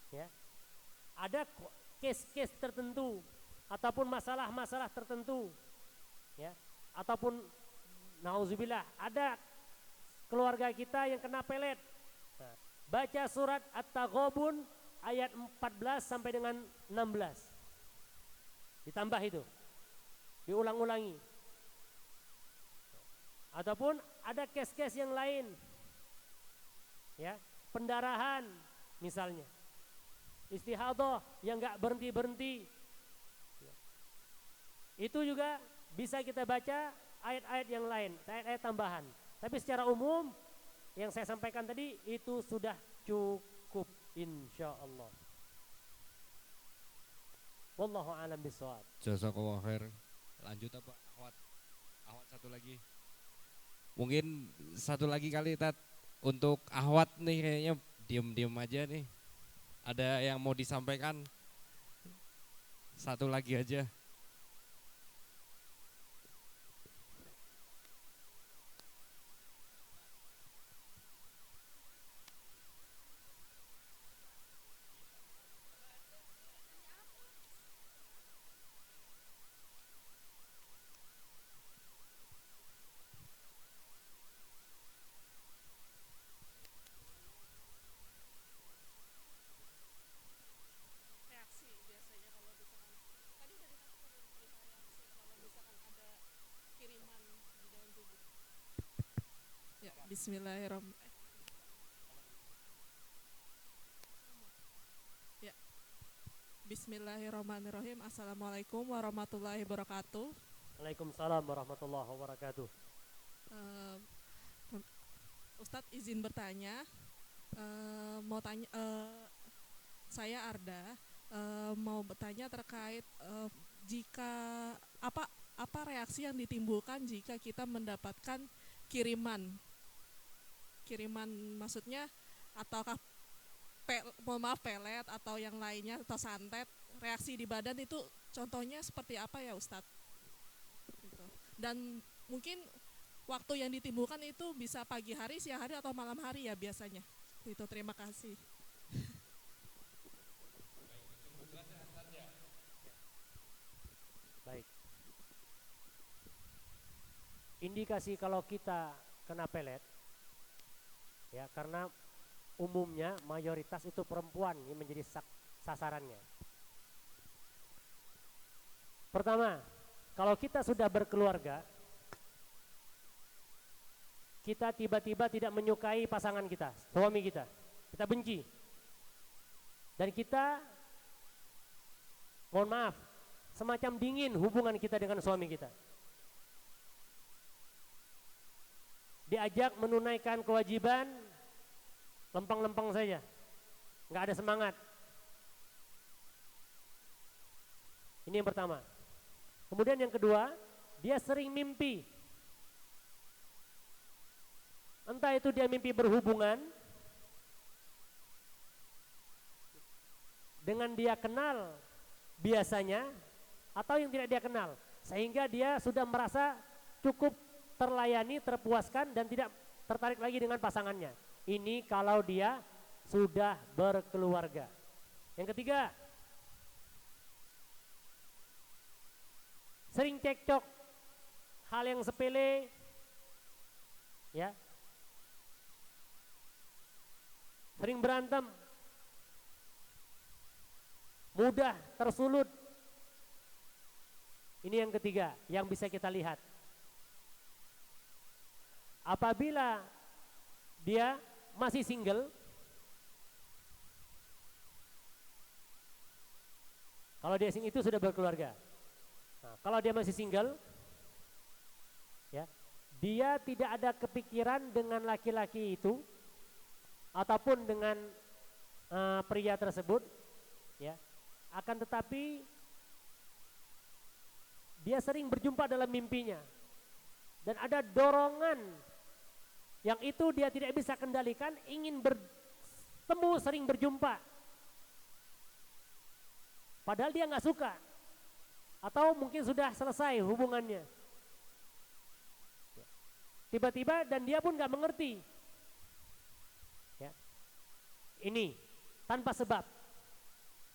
Ya. Ada case-case tertentu ataupun masalah-masalah tertentu, ya, ataupun nauzubillah ada keluarga kita yang kena pelet, nah, baca surat At-Taghabun ayat 14 sampai dengan 16, ditambah itu, diulang-ulangi. Ataupun ada case-case yang lain, ya, pendarahan misalnya, istihadah yang nggak berhenti-berhenti, ya. Itu juga bisa kita baca ayat-ayat yang lain, ayat-ayat tambahan. Tapi secara umum yang saya sampaikan tadi itu sudah cukup insyaallah. Wallahu a'lam bishawab. Jazakallah khair. Lanjut apa? Ahwat satu lagi. Mungkin satu lagi kali Tat. Untuk Ahwat nih kayaknya diem-diem aja nih. Ada yang mau disampaikan? Satu lagi aja. Bismillahirrahmanirrahim. Ya. Bismillahirrahmanirrahim. Assalamualaikum warahmatullahi wabarakatuh. Waalaikumsalam warahmatullahi wabarakatuh. Ustadz izin bertanya. Mau tanya, saya Arda, mau bertanya terkait jika apa reaksi yang ditimbulkan jika kita mendapatkan kiriman maksudnya, ataukah pelet atau yang lainnya atau santet, reaksi di badan itu contohnya seperti apa ya Ustadz? Gitu. Dan mungkin waktu yang ditimbulkan itu bisa pagi hari, siang hari atau malam hari ya biasanya. Itu terima kasih. Baik. Indikasi kalau kita kena pelet, ya, karena umumnya mayoritas itu perempuan yang menjadi sasarannya. Pertama, kalau kita sudah berkeluarga, kita tiba-tiba tidak menyukai pasangan kita, suami kita benci, dan kita, mohon maaf, semacam dingin hubungan kita dengan suami kita. Diajak menunaikan kewajiban, lempeng-lempeng saja, nggak ada semangat. Ini yang pertama. Kemudian yang kedua, dia sering mimpi. Entah itu dia mimpi berhubungan dengan dia kenal biasanya atau yang tidak dia kenal, sehingga dia sudah merasa cukup terlayani, terpuaskan dan tidak tertarik lagi dengan pasangannya. Ini kalau dia sudah berkeluarga. Yang ketiga, sering cekcok hal yang sepele, ya, sering berantem, mudah tersulut. Ini yang ketiga yang bisa kita lihat. Apabila dia masih single, kalau dia itu sudah berkeluarga. Nah, kalau dia masih single, ya, dia tidak ada kepikiran dengan laki-laki itu ataupun dengan pria tersebut, ya. Akan tetapi dia sering berjumpa dalam mimpinya dan ada dorongan yang itu dia tidak bisa kendalikan, ingin bertemu, sering berjumpa. Padahal dia nggak suka, atau mungkin sudah selesai hubungannya. Tiba-tiba dan dia pun nggak mengerti. Ya. Ini tanpa sebab.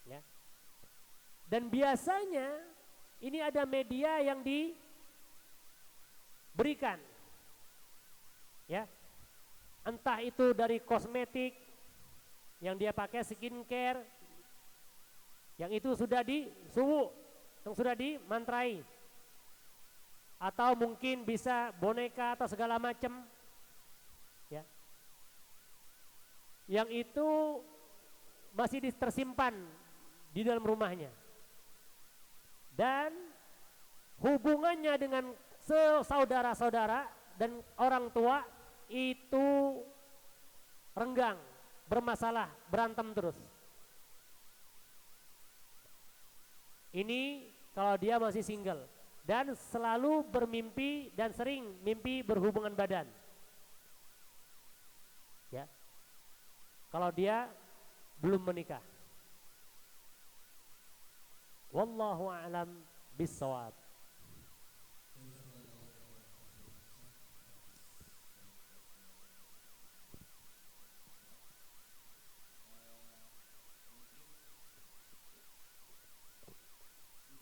Ya. Dan biasanya ini ada media yang diberikan. Ya. Entah itu dari kosmetik yang dia pakai, skincare, yang itu sudah disuwu, yang sudah dimantrai, atau mungkin bisa boneka atau segala macam, ya, yang itu masih tersimpan di dalam rumahnya dan hubungannya dengan saudara-saudara dan orang tua itu renggang, bermasalah, berantem terus. Ini kalau dia masih single dan selalu bermimpi dan sering mimpi berhubungan badan. Ya. Kalau dia belum menikah. Wallahu a'lam bissawab.